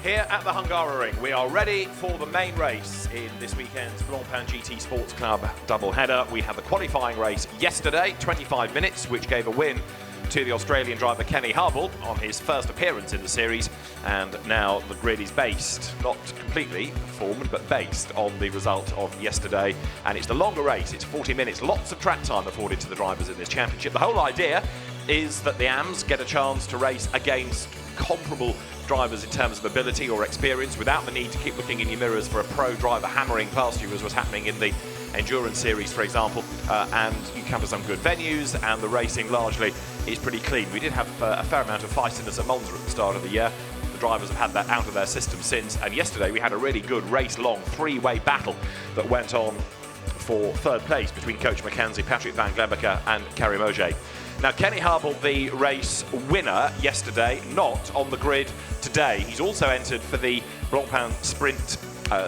Here at the Hungaroring, we are ready for the main race in this weekend's Blancpain GT Sports Club doubleheader. We had the qualifying race yesterday, 25 minutes, which gave a win to the Australian driver Kenny Harble on his first appearance in the series, and now the grid is based, not completely formed, but based on the result of yesterday, and it's the longer race. It's 40 minutes, lots of track time afforded to the drivers in this championship. The whole idea is that the AMs get a chance to race against comparable drivers in terms of ability or experience without the need to keep looking in your mirrors for a pro driver hammering past you, as was happening in the Endurance Series, for example, and you come to some good venues, and the racing largely is pretty clean. We did have a fair amount of feistiness at Monza at the start of the year. The drivers have had that out of their system since, and yesterday we had a really good race-long three-way battle that went on for third place between Coach Mackenzie, Patrick Van Glebeke and Carrie Moget. Now, Kenny Harble, the race winner yesterday, not on the grid today. He's also entered for the Blancpain Sprint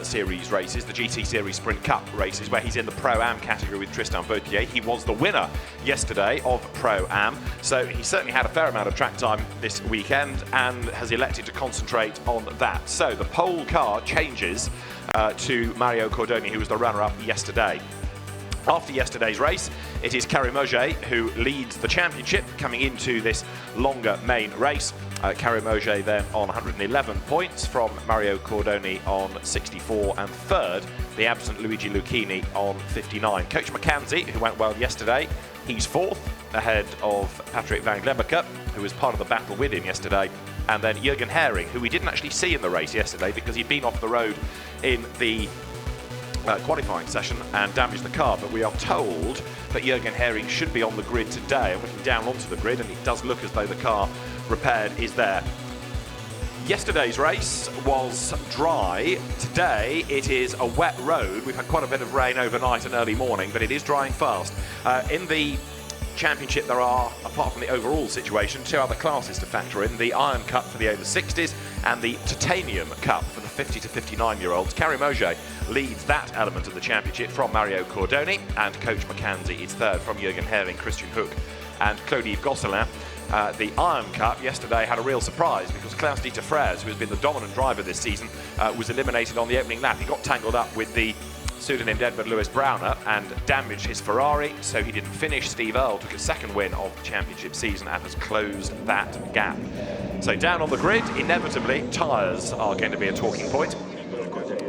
Series races, the GT Series Sprint Cup races, where he's in the Pro-Am category with Tristan Vautier. He was the winner yesterday of Pro-Am, so he certainly had a fair amount of track time this weekend and has elected to concentrate on that. So the pole car changes to Mario Cordoni, who was the runner-up yesterday. After yesterday's race, it is Carrie Moget who leads the championship coming into this longer main race. Carrie Moget then on 111 points from Mario Cordoni on 64, and third, the absent Luigi Lucchini on 59. Coach Mackenzie, who went well yesterday, he's fourth, ahead of Patrick Van Glebeke, who was part of the battle with him yesterday, and then Jürgen Hering, who we didn't actually see in the race yesterday because he'd been off the road in the qualifying session and damaged the car, but we are told that Jürgen Hering should be on the grid today. I'm looking down onto the grid and it does look as though the car repaired is there. Yesterday's race was dry. Today it is a wet road. We've had quite a bit of rain overnight and early morning, but it is drying fast. In the championship there are, apart from the overall situation, two other classes to factor in: the Iron Cup for the over 60s and the Titanium Cup for the 50 to 59-year-olds. Carrie Moget leads that element of the championship from Mario Cordoni, and Coach Mackenzie is third from Jürgen Hering, Christian Hook and Claude-Yves Gosselin. The Iron Cup yesterday had a real surprise because Klaus-Dieter Freres, who has been the dominant driver this season, was eliminated on the opening lap. He got tangled up with the pseudo-named Edward Lewis Browner and damaged his Ferrari, so he didn't finish. Steve Earle took his second win of the championship season and has closed that gap. So down on the grid, inevitably, tyres are going to be a talking point.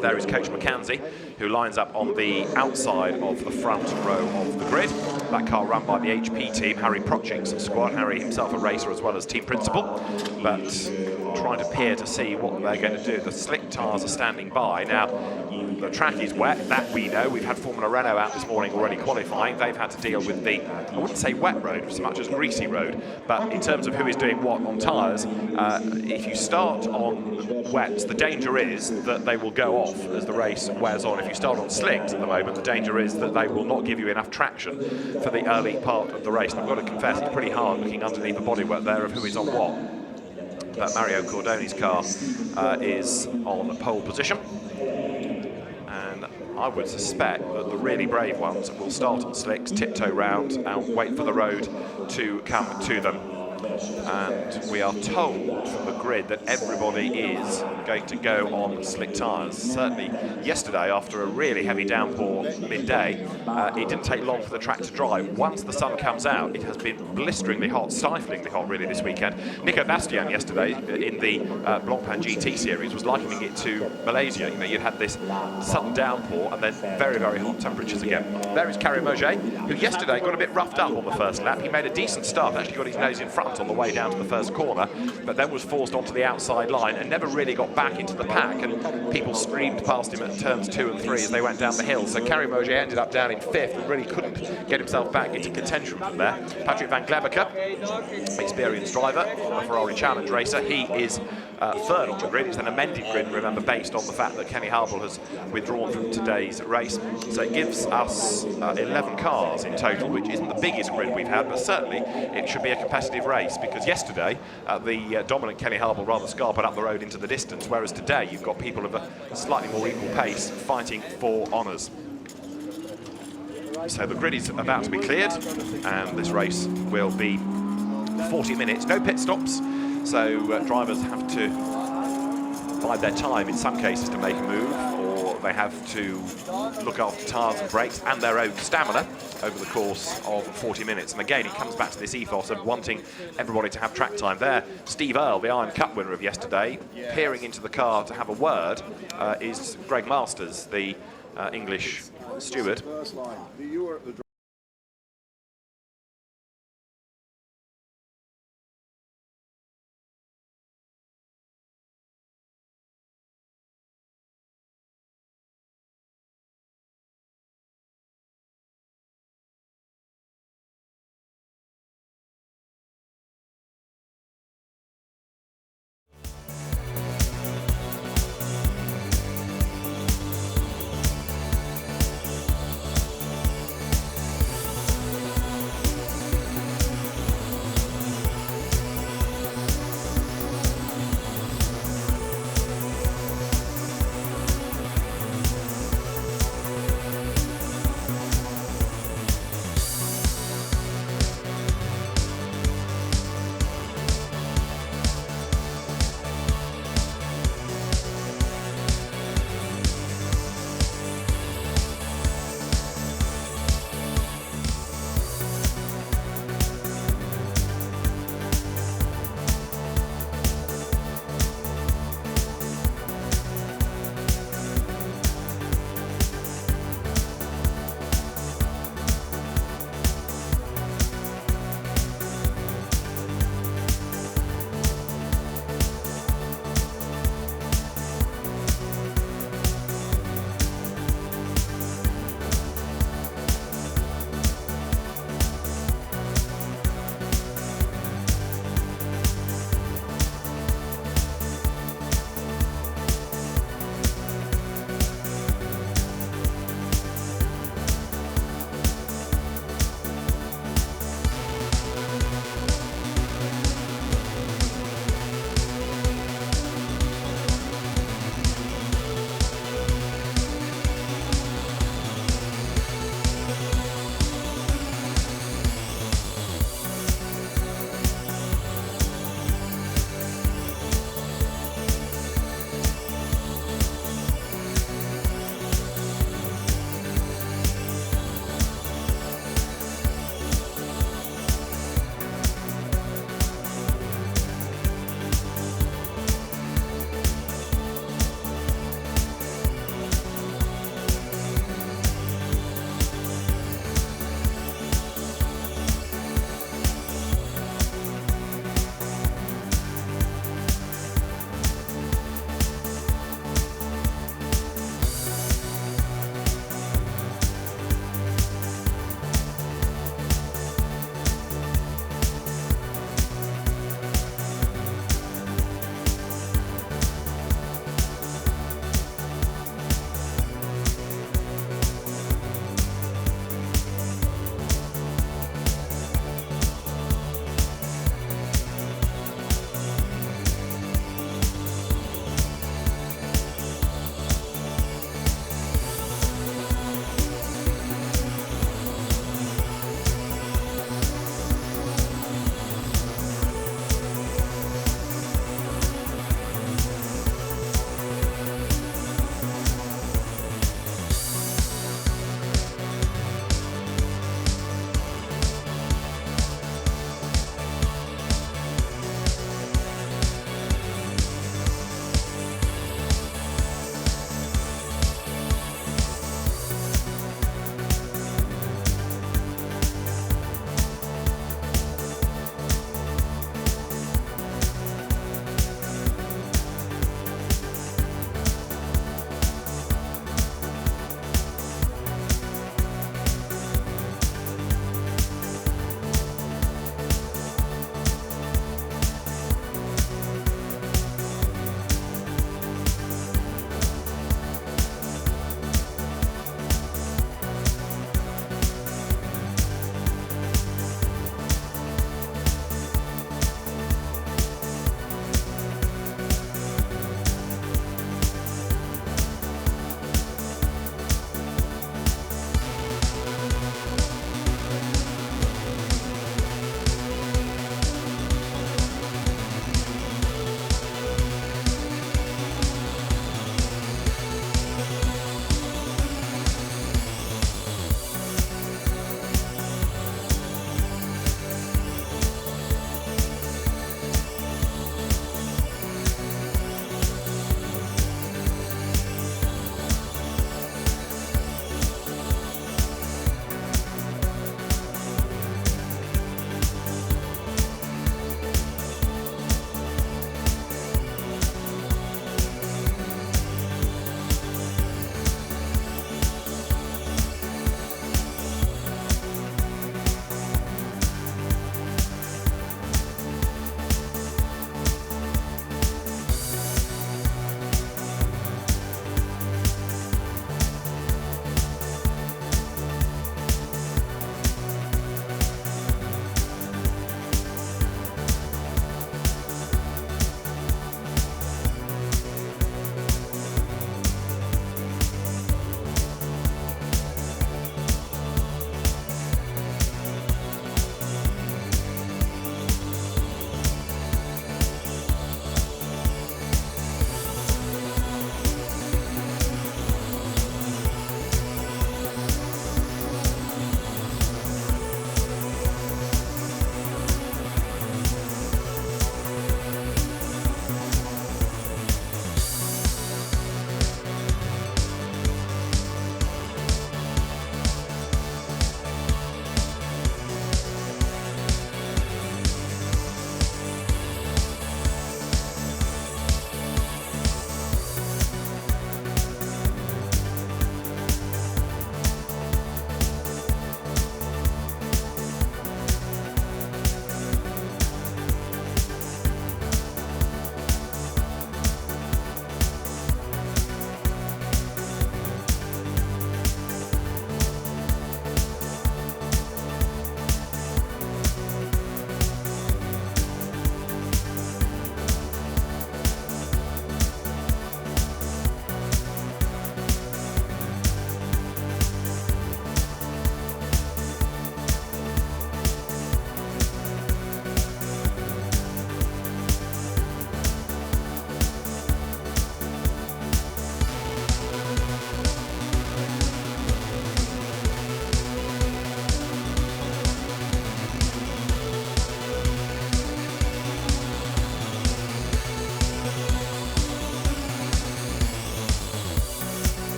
There is Coach Mackenzie, who lines up on the outside of the front row of the grid. That car run by the HP team, Harry Prochik's squad. Harry himself a racer as well as team principal, but trying to peer to see what they're going to do. The slick tyres are standing by. Now, the track is wet, that we know. We've had Formula Renault out this morning already qualifying. They've had to deal with the, I wouldn't say wet road so much as greasy road, but in terms of who is doing what on tyres, if you start on wets, the danger is that they will go off as the race wears on. If you start on slicks at the moment, the danger is that they will not give you enough traction for the early part of the race. And I've got to confess, it's pretty hard looking underneath the bodywork there of who is on what. But Mario Cordoni's car is on pole position. And I would suspect that the really brave ones will start on slicks, tiptoe round and wait for the road to come to them. And we are told from the grid that everybody is going to go on slick tyres. Certainly yesterday, after a really heavy downpour midday, it didn't take long for the track to dry. Once the sun comes out, it has been blisteringly hot, stiflingly hot really this weekend. Nico Bastian yesterday in the Blancpain GT Series was likening it to Malaysia. You know, you had this sudden downpour and then very, very hot temperatures again. There is Carrie Moget, who yesterday got a bit roughed up on the first lap. He made a decent start, actually got his nose in front on the way down to the first corner, but then was forced onto the outside line and never really got back into the pack, and people screamed past him at turns 2 and 3 as they went down the hill. So Carrie Moget ended up down in 5th and really couldn't get himself back into contention from there. Patrick Van Glebeke, experienced driver, a Ferrari Challenge racer, he is third on the grid. It's an amended grid, remember, based on the fact that Kenny Harble has withdrawn from today's race. So it gives us 11 cars in total, which isn't the biggest grid we've had, but certainly it should be a competitive race, because yesterday the dominant Kenny Harble rather scarpered up the road into the distance, whereas today you've got people of a slightly more equal pace fighting for honours. So the grid is about to be cleared, and this race will be 40 minutes, no pit stops, so drivers have to bide their time in some cases to make a move, or they have to look after tyres and brakes and their own stamina over the course of 40 minutes. And again, it comes back to this ethos of wanting everybody to have track time. There, Steve Earle, the Iron Cup winner of yesterday, peering into the car to have a word, is Greg Masters, the English steward.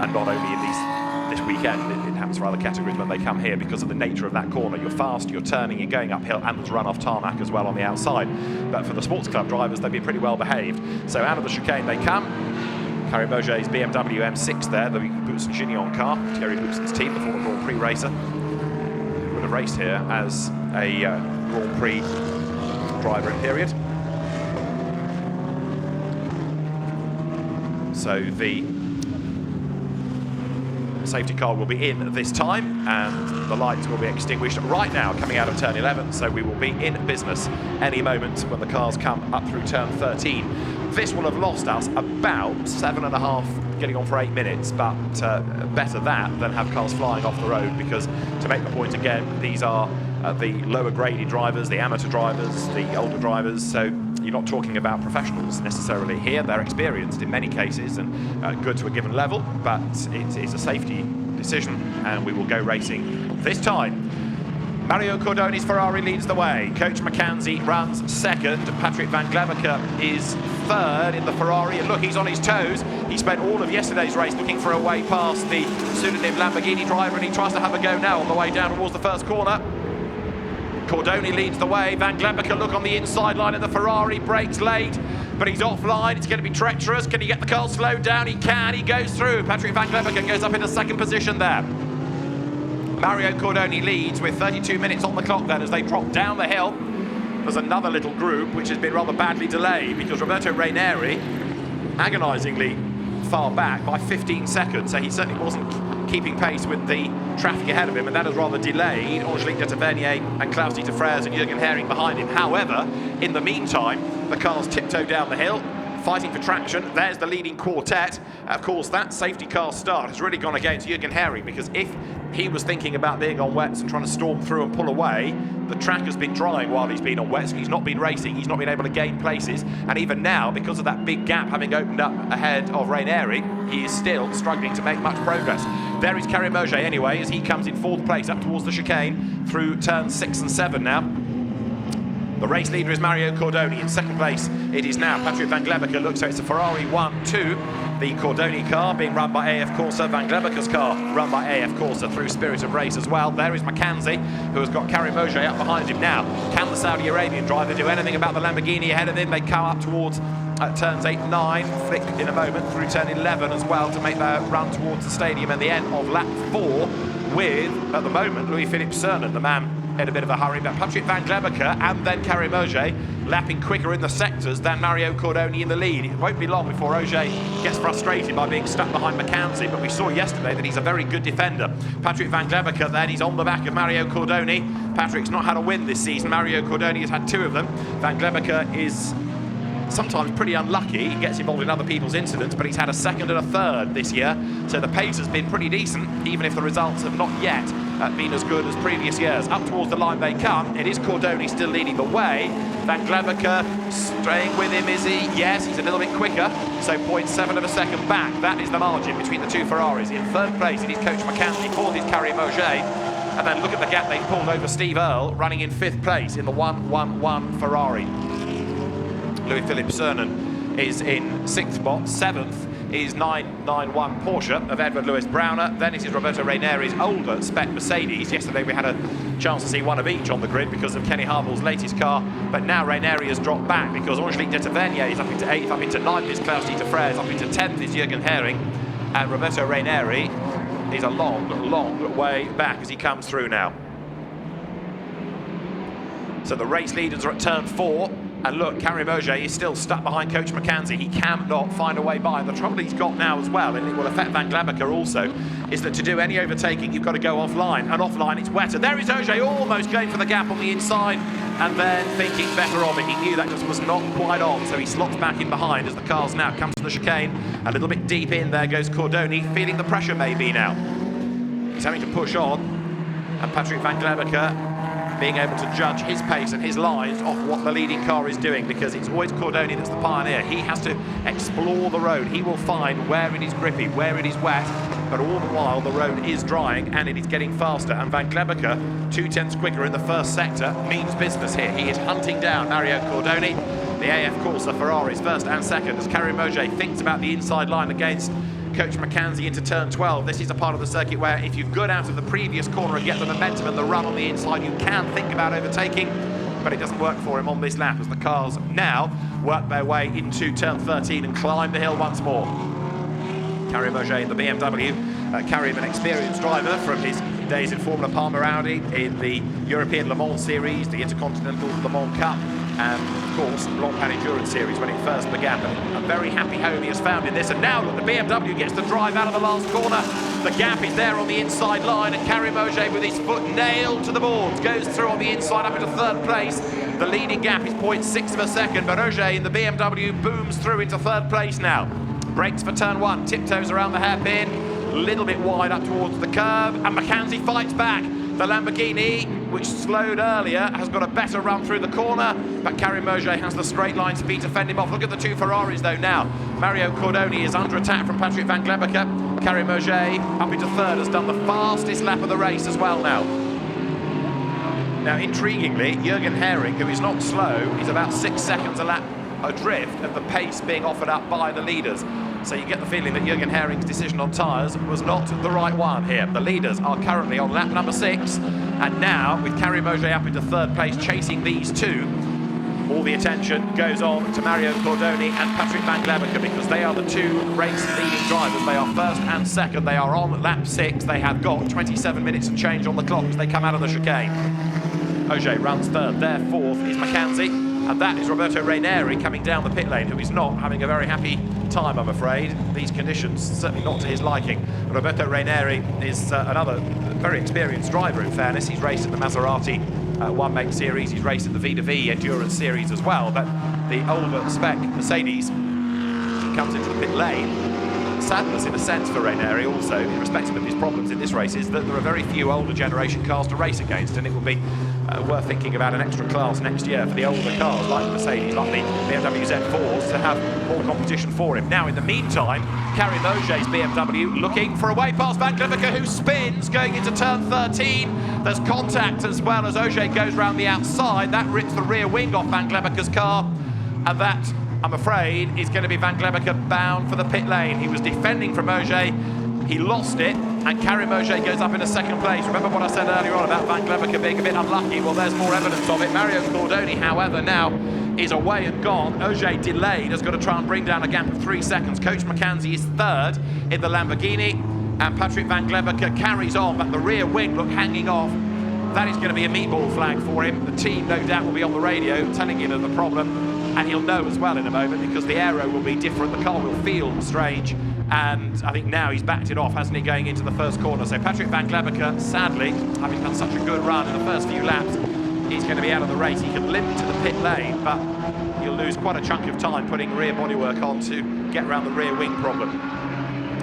and not only in this weekend, it happens for other categories when they come here because of the nature of that corner. You're fast, you're turning, you're going uphill, and there's run-off tarmac as well on the outside. But for the sports club drivers, they've been pretty well behaved. So out of the chicane they come. Carrie Mauger's BMW M6 there, the Boutsen-Gignon car, Thierry Boutsen's team, the former Grand Prix racer, who would have raced here as a Grand Prix driver in period. So the safety car will be in this time, and the lights will be extinguished right now coming out of turn 11, so we will be in business any moment when the cars come up through turn 13. This will have lost us about 7.5, getting on for 8 minutes, but better that than have cars flying off the road, because to make the point again, these are the lower graded drivers, the amateur drivers, the older drivers, so you're not talking about professionals necessarily here. They're experienced in many cases and good to a given level, but it is a safety decision, and we will go racing this time. Mario Cordoni's Ferrari leads the way. Coach McKenzie runs second. Patrick Van Gleverke is third in the Ferrari, and look, he's on his toes. He spent all of yesterday's race looking for a way past the pseudonym Lamborghini driver, and he tries to have a go now on the way down towards the first corner. Cordoni leads the way. Van Gleverke, look on the inside line of the Ferrari, brakes late, but he's offline. It's going to be treacherous. Can he get the car slowed down? He can. He goes through. Patrick Van Gleverke goes up into second position there. Mario Cordoni leads with 32 minutes on the clock then as they drop down the hill. There's another little group which has been rather badly delayed because Roberto Raineri, agonisingly far back by 15 seconds, so he certainly wasn't keeping pace with the traffic ahead of him, and that has rather delayed Angelique de Tavernier and Klaus-Dieter Frères and Jürgen Hering behind him. However, in the meantime, the cars tiptoe down the hill, fighting for traction. There's the leading quartet. Of course, that safety car start has really gone against Jürgen Hering, because if he was thinking about being on wets and trying to storm through and pull away, the track has been drying while he's been on wets, and he's not been racing, he's not been able to gain places, and even now, because of that big gap having opened up ahead of Raineri, he is still struggling to make much progress. There is Carrie Mauger anyway, as he comes in fourth place up towards the chicane through turns 6 and 7 now. The race leader is Mario Cordoni. In second place, it is now Patrick Van Gleverke. Looks so it's a Ferrari 1-2. The Cordoni car being run by AF Corsa. Van Gleverke's car run by AF Corsa through Spirit of Race as well. There is McKenzie, who has got Carrie Mauger up behind him now. Can the Saudi Arabian driver do anything about the Lamborghini ahead of him? They come up towards turns 8 and 9. Flick in a moment through turn 11 as well to make their run towards the stadium at the end of lap 4 with, at the moment, Louis-Philippe Cernan, the man in a bit of a hurry, but Patrick Van Gleverke and then Carrie Mauger lapping quicker in the sectors than Mario Cordoni in the lead. It won't be long before Auger gets frustrated by being stuck behind McKenzie, but we saw yesterday that he's a very good defender. Patrick Van Gleverke then, he's on the back of Mario Cordoni. Patrick's not had a win this season. Mario Cordoni has had 2 of them. Van Gleverke is sometimes pretty unlucky. He gets involved in other people's incidents, but he's had a 2nd and a 3rd this year, so the pace has been pretty decent, even if the results have not yet been as good as previous years. Up towards the line they come. It is Cordoni still leading the way. Van Gleverke straying with him, is he? Yes, he's a little bit quicker, so 0.7 of a second back. That is the margin between the 2 Ferraris. In 3rd place, it is Coach McKenzie, 4th is Carrie Mauger, and then look at the gap they've pulled over Steve Earle, running in 5th place in the 1-1-1 Ferrari. Louis-Philippe Cernan is in 6th spot. 7th is 991 Porsche of Edward Lewis Browner. Then it is Roberto Raineri's older spec Mercedes. Yesterday we had a chance to see one of each on the grid because of Kenny Harville's latest car, but now Raineri has dropped back because Angelique de Tavernier is up into 8th, up into 9th is Klaus-Dieter Frères, up into 10th is Jürgen Hering, and Roberto Raineri is a long, long way back as he comes through now. So the race leaders are at turn 4. And look, Carrie Mauger is still stuck behind Coach McKenzie. He cannot find a way by. And the trouble he's got now as well, and it will affect Van Gleverke also, is that to do any overtaking, you've got to go offline. And offline, it's wetter. There is Auger almost going for the gap on the inside, and then thinking better of it. He knew that just was not quite on, so he slots back in behind as the cars now come to the chicane. A little bit deep in, there goes Cordoni, feeling the pressure maybe now. He's having to push on, and Patrick Van Gleverke being able to judge his pace and his lines off what the leading car is doing, because it's always Cordoni that's the pioneer. He has to explore the road. He will find where it is grippy, where it is wet, but all the while the road is drying and it is getting faster. And Van Gleverke, 2/10 quicker in the first sector, means business here. He is hunting down Mario Cordoni. The AF Corsa Ferraris 1st and 2nd as Carrie Mauger thinks about the inside line against Coach McKenzie into turn 12. This is a part of the circuit where if you're good out of the previous corner and get the momentum and the run on the inside, you can think about overtaking, but it doesn't work for him on this lap as the cars now work their way into turn 13 and climb the hill once more. Karim Mauger in the BMW, Karim, an experienced driver from his days in Formula Palmer Audi, in the European Le Mans Series, the Intercontinental Le Mans Cup, and of course Blancpain Endurance Series when it first began. But a very happy home he has found in this, and now look, the BMW gets the drive out of the last corner. The gap is there on the inside line, and Karim Mauger with his foot nailed to the boards goes through on the inside up into third place. The leading gap is 0.6 of a second, but Mauger in the BMW booms through into third place now. Brakes for turn 1, tiptoes around the hairpin, a little bit wide up towards the curve, and McKenzie fights back. The Lamborghini, which slowed earlier, has got a better run through the corner, but Karim Mauger has the straight line speed to fend him off. Look at the two Ferraris though now. Mario Cordoni is under attack from Patrick Van Glebbeke. Karim Mauger up into third, has done the fastest lap of the race as well now. Now, intriguingly, Jürgen Hering, who is not slow, is about 6 seconds a lap adrift of the pace being offered up by the leaders. So you get the feeling that Jürgen Hering's decision on tyres was not the right one here. The leaders are currently on lap number 6, and now with Karim Mauger up into third place chasing these two, all the attention goes on to Mario Cordoni and Patrick Van Glebbeke, because they are the two race leading drivers. They are first and second. They are on lap 6. They have got 27 minutes of change on the clock as they come out of the chicane. Mauger runs third. There fourth is McKenzie. And that is Roberto Raineri coming down the pit lane, who is not having a very happy time, I'm afraid. These conditions, certainly not to his liking. Roberto Raineri is another very experienced driver, in fairness. He's raced at the Maserati one-make series. He's raced at the VW Endurance Series as well. But the older spec Mercedes comes into the pit lane. Sadness, in a sense, for Raineri also, irrespective of his problems in this race, is that there are very few older generation cars to race against, and it will be worth thinking about an extra class next year for the older cars like the Mercedes, like the BMW Z4s, to have more competition for him. Now, in the meantime, Karim Mauger's BMW looking for a way past Van Glebbeke, who spins going into turn 13. There's contact as well as Mauger goes round the outside. That rips the rear wing off Van Glebbeke's car, and that, I'm afraid, is going to be Van Glebbeke bound for the pit lane. He was defending from Mauger, he lost it, and Karim Mauger goes up into second place. Remember what I said earlier on about Van Glebbeke being a bit unlucky? Well, there's more evidence of it. Mario Cordoni, however, now is away and gone. Mauger delayed, has got to try and bring down a gap of 3 seconds. Coach McKenzie is third in the Lamborghini, and Patrick Van Glebbeke carries on, but the rear wing, look, hanging off. That is going to be a meatball flag for him. The team, no doubt, will be on the radio telling him of the problem. And he'll know as well in a moment, because the aero will be different, the car will feel strange, and I think now he's backed it off, hasn't he, going into the first corner. So Patrick Van Glebbeke, sadly, having done such a good run in the first few laps, he's going to be out of the race. He can limp to the pit lane, but he'll lose quite a chunk of time putting rear bodywork on to get around the rear wing problem.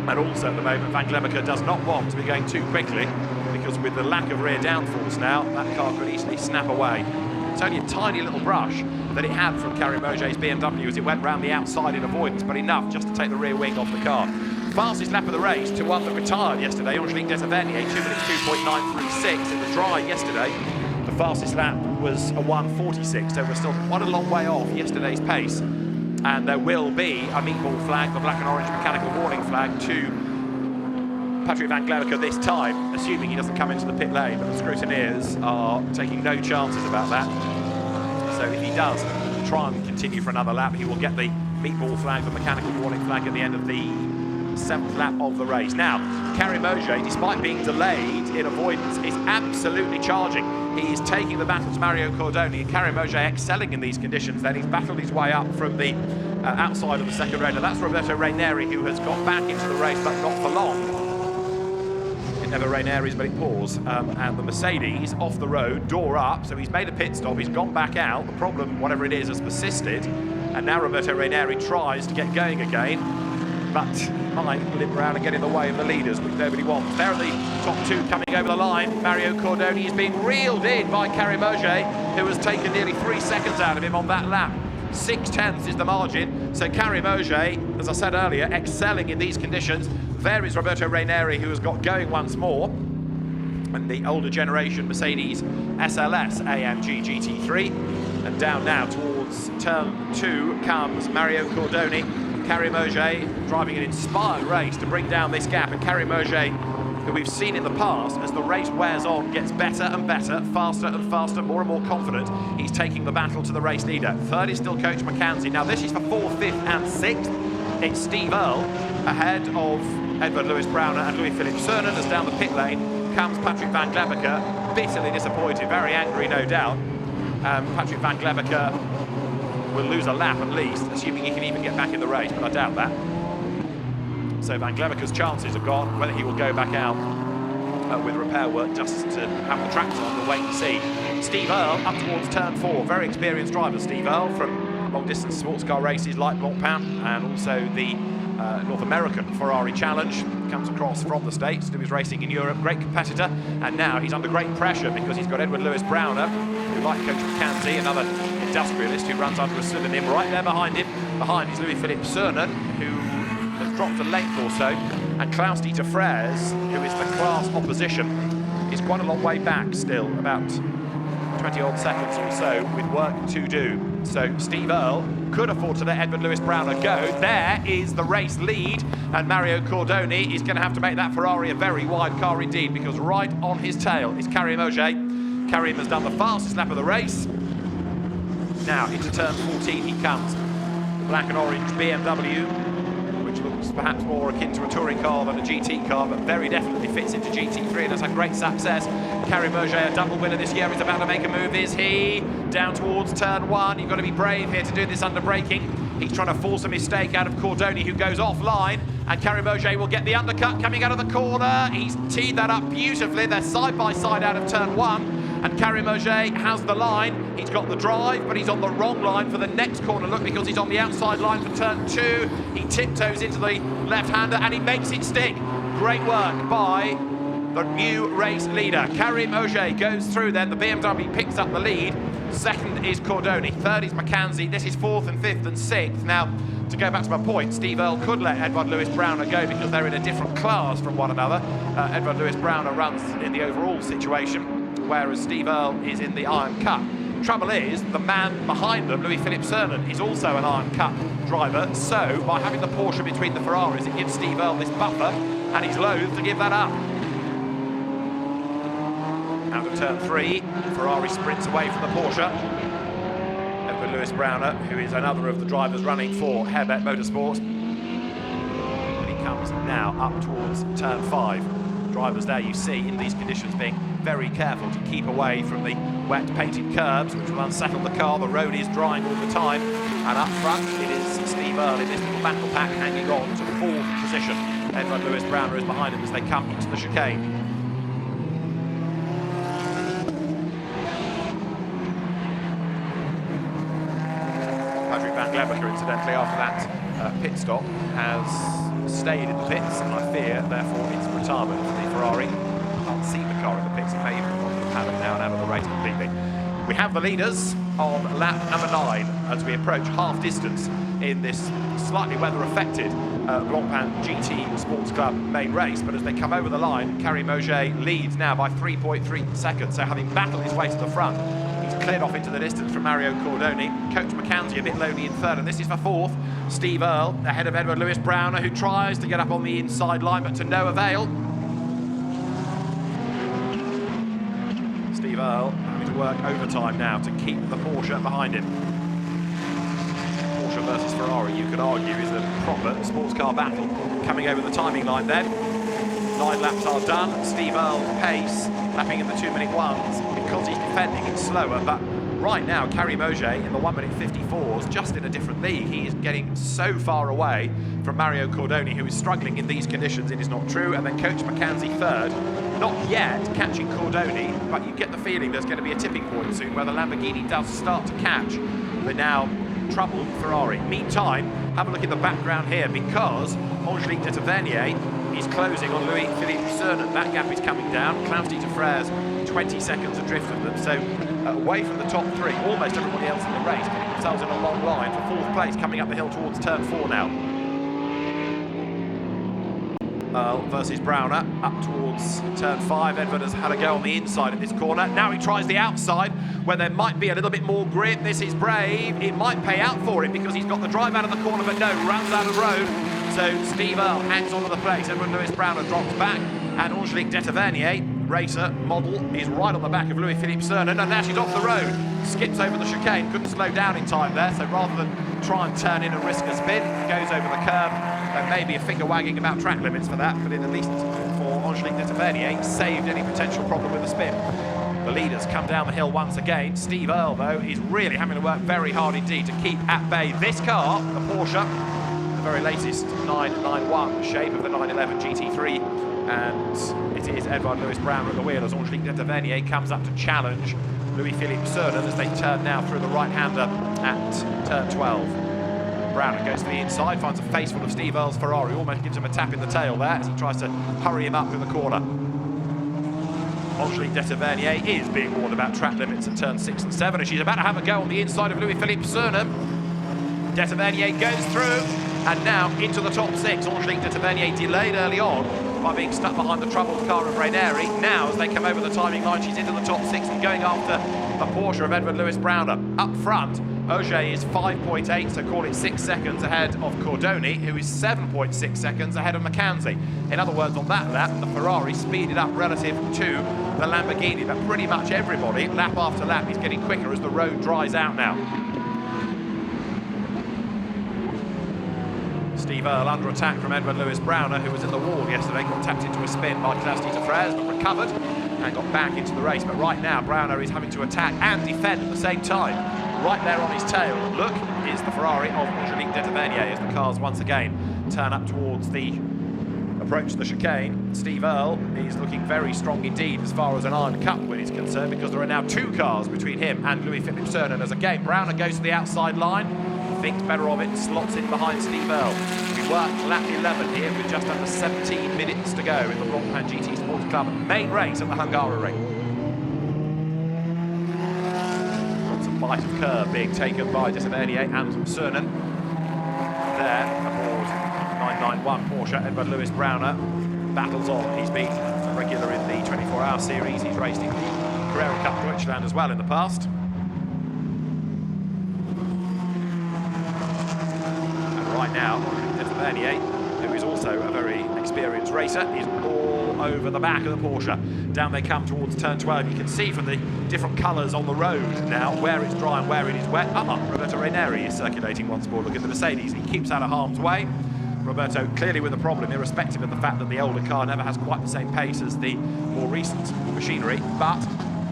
And also at the moment, Van Glebbeke does not want to be going too quickly, because with the lack of rear downforce now, that car could easily snap away. It's only a tiny little brush that it had from Karim Mauger's BMW as it went round the outside in avoidance, but enough just to take the rear wing off the car. Fastest lap of the race to one that retired yesterday, Angelique Desavernier, 2 minutes 2.936 in the dry yesterday. The fastest lap was a 1:46, so we're still quite a long way off yesterday's pace. And there will be a meatball flag, the black and orange mechanical warning flag, to Patrick Van Glebbeke this time, assuming he doesn't come into the pit lane, but the scrutineers are taking no chances about that. So if he does try and continue for another lap, he will get the meatball flag, the mechanical warning flag, at the end of the 7th lap of the race. Now, Karim Mauger, despite being delayed in avoidance, is absolutely charging. He is taking the battle to Mario Cordoni, and Karim Mauger excelling in these conditions. Then he's battled his way up from the outside of the second row. Now that's Roberto Raineri, who has got back into the race, but not for long. Never Raineri's, but it pours. And the Mercedes off the road, door up, so he's made a pit stop, he's gone back out. The problem, whatever it is, has persisted, and now Roberto Raineri tries to get going again, but might limp around and get in the way of the leaders, which nobody wants. There are the top two coming over the line. Mario Cordoni is being reeled in by Karim Mauger, who has taken nearly 3 seconds out of him on that lap. 6/10 is the margin. So Karim Mauger, as I said earlier, excelling in these conditions. There is Roberto Raineri, who has got going once more. And the older generation Mercedes SLS AMG GT3. And down now towards turn 2 comes Mario Cordoni. Karim Ogier driving an inspired race to bring down this gap, and Karim Ogier, who we've seen in the past, as the race wears on, gets better and better, faster and faster, more and more confident. He's taking the battle to the race leader. Third is still Coach McKenzie. Now this is for 4th, 5th and 6th. It's Steve Earle ahead of Edward Lewis Browner and Louis-Philippe Cernan. As down the pit lane comes Patrick Van Glebecker, bitterly disappointed, very angry no doubt. Patrick Van Glebecker will lose a lap at least, assuming he can even get back in the race, but I doubt that. So Van Glebecker's chances are gone. Whether he will go back out with repair work just to have the tractor on, we'll wait and see. Steve Earle up towards turn 4. Very experienced driver, Steve Earle, from long-distance sports car races like Blancpain and also the North American Ferrari Challenge. Comes across from the States to do his racing in Europe. Great competitor, and now he's under great pressure because he's got Edward Lewis Browner, who, like Coach McKenzie, another industrialist who runs under a pseudonym, right there behind him. Behind is Louis-Philippe Cernan, who has dropped a length or so, and Klaus-Dieter Frères, who is the class opposition, is quite a long way back still, about 20-odd seconds or so, with work to do. So Steve Earle could afford to let Edward Lewis Browner go. There is the race lead, and Mario Cordoni is going to have to make that Ferrari a very wide car indeed, because right on his tail is Karim Ogier. Karim has done the fastest lap of the race. Now into turn 14 he comes. The black and orange BMW, which looks perhaps more akin to a touring car than a GT car, but very definitely fits into GT3 and has had great success. Karim Ogier, a double winner this year, is about to make a move, is he? Down towards turn 1, you've got to be brave here to do this under braking. He's trying to force a mistake out of Cordoni, who goes offline, and Karim Ogier will get the undercut coming out of the corner. He's teed that up beautifully. They're side by side out of turn 1. And Karim Ogier has the line. He's got the drive, but he's on the wrong line for the next corner look, because he's on the outside line for turn 2. He tiptoes into the left-hander and he makes it stick. Great work by the new race leader. Karim Ogier goes through then. The BMW picks up the lead. Second is Cordoni. Third is McKenzie. This is 4th and 5th and 6th. Now, to go back to my point, Steve Earle could let Edward Lewis Browner go because they're in a different class from one another. Edward Lewis Browner runs in the overall situation, whereas Steve Earle is in the Iron Cup. Trouble is, the man behind them, Louis-Philippe Cernan, is also an Iron Cup driver, so by having the Porsche between the Ferraris, it gives Steve Earle this buffer, and he's loath to give that up. Out of turn 3, Ferrari sprints away from the Porsche. Edward Lewis Browner, who is another of the drivers running for Herbert Motorsports. And he comes now up towards turn 5. Drivers there you see in these conditions being very careful to keep away from the wet painted curbs, which will unsettle the car. The road is drying all the time, and up front it is Steve Earle in this little battle pack hanging on to the 4th position. Edward Lewis Browner is behind him as they come into the chicane. Patrick Van Glebecker, incidentally, after that pit stop, has stayed in the pits, and I fear, therefore, it's retirement for the Ferrari. Can't see the car in the pits, it may even have gone to the paddock now and out of the race completely. We have the leaders on lap number 9 as we approach half distance in this slightly weather-affected Blancpain GT Sports Club main race, but as they come over the line, Karim Ogier leads now by 3.3 seconds, so having battled his way to the front, he's cleared off into the distance from Mario Cordoni. Coach McKenzie a bit lonely in 3rd, and this is for 4th. Steve Earle ahead of Edward Lewis Browner, who tries to get up on the inside line, but to no avail. Steve Earle having to work overtime now to keep the Porsche behind him. Porsche versus Ferrari, you could argue, is a proper sports car battle. Coming over the timing line then. 9 laps are done. Steve Earle's pace, lapping in the 2-minute ones, because he's defending, it's slower, but right now Karim Ogier in the 1-minute 54s, just in a different league. He is getting so far away from Mario Cordoni, who is struggling in these conditions. It is not true. And then Coach McKenzie 3rd, not yet catching Cordoni, but you get the feeling there's going to be a tipping point soon where the Lamborghini does start to catch the now troubled Ferrari. Meantime, have a look in the background here, because Angelique de Tavernier is closing on Louis-Philippe Cernan. That gap is coming down. Klaus-Dieter Frères 20 seconds adrift of them, so away from the top 3. Almost everybody else in the race getting themselves in a long line for 4th place, coming up the hill towards turn 4 now. Earl versus Browner, up towards turn 5. Edward has had a go on the inside of this corner. Now he tries the outside, where there might be a little bit more grip. This is brave. It might pay out for him because he's got the drive out of the corner, but no, runs out of road. So Steve Earl hangs onto the place. Edward Lewis Browner drops back, and Angelique Detavernier, racer, model, is right on the back of Louis-Philippe Cernan, and now she's off the road. Skips over the chicane, couldn't slow down in time there, so rather than try and turn in and risk a spin, goes over the curb. There may be a finger wagging about track limits for that, but at least for Angelique Detavernier, saved any potential problem with the spin. The leaders come down the hill once again. Steve Earl, though, is really having to work very hard indeed to keep at bay this car, the Porsche, the very latest 991 shape of the 911 GT3, and it is Edouard Louis Browner at the wheel as Angelique Detavernier comes up to challenge Louis-Philippe Cernan as they turn now through the right-hander at turn 12. Browner goes to the inside, finds a face full of Steve Earl's Ferrari, almost gives him a tap in the tail there as he tries to hurry him up through the corner. Angelique Detavernier is being warned about track limits at turn 6 and 7, and she's about to have a go on the inside of Louis-Philippe Cernan. Detavernier goes through, and now into the top 6. Angelique Detavernier delayed early on by being stuck behind the troubled car of Raineri. Now, as they come over the timing line, she's into the top 6 and going after a Porsche of Edward Lewis Browner. Up front, Auger is 5.8, so call it 6 seconds ahead of Cordoni, who is 7.6 seconds ahead of McKenzie. In other words, on that lap, the Ferrari speeded up relative to the Lamborghini, but pretty much everybody, lap after lap, is getting quicker as the road dries out now. Steve Earl under attack from Edward Lewis Browner, who was in the wall yesterday, got tapped into a spin by Klaus-Dieter Frères, but recovered and got back into the race. But right now, Browner is having to attack and defend at the same time. Right there on his tail, look, is the Ferrari of Angelique Detavernier as the cars once again turn up towards the approach to the chicane. Steve Earl is looking very strong indeed as far as an Iron Cup win is concerned, because there are now 2 cars between him and Louis-Philippe Cernan. As again, Browner goes to the outside line, thinks better of it, slots in behind Steve Earl. We work lap 11 here with just under 17 minutes to go in the Blancpain GT Sports Club main race at the Hungary. Lots of bite of curb being taken by Detavernier and Cernan. There, aboard 991 Porsche, Edward Lewis Browner battles on. He's been a regular in the 24-hour series. He's raced in the Carrera Cup Deutschland as well in the past. Right now, Detavernier, who is also a very experienced racer, is all over the back of the Porsche. Down they come towards turn 12. You can see from the different colours on the road now where it's dry and where it is wet. Roberto Raineri is circulating once more. Look at the Mercedes. He keeps out of harm's way. Roberto clearly with a problem, irrespective of the fact that the older car never has quite the same pace as the more recent machinery, but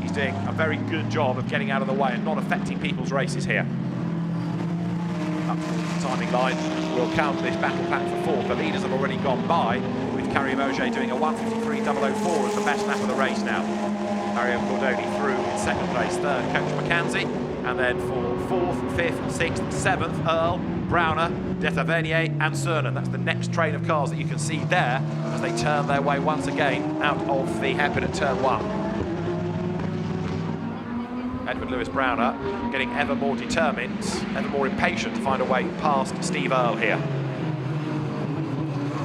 he's doing a very good job of getting out of the way and not affecting people's races here. Up towards the timing line, we'll count this battle pack for 4th. The leaders have already gone by, with Karim Auger doing a 1:53.004 as the best lap of the race now. Mario Cordoni through in 2nd place, 3rd Coach McKenzie, and then for 4th, 5th, 6th, 7th, Earl, Browner, Detavernier and Cernan. That's the next train of cars that you can see there as they turn their way once again out of the hairpin at turn 1. Edward Lewis Browner getting ever more determined, ever more impatient to find a way past Steve Earl here.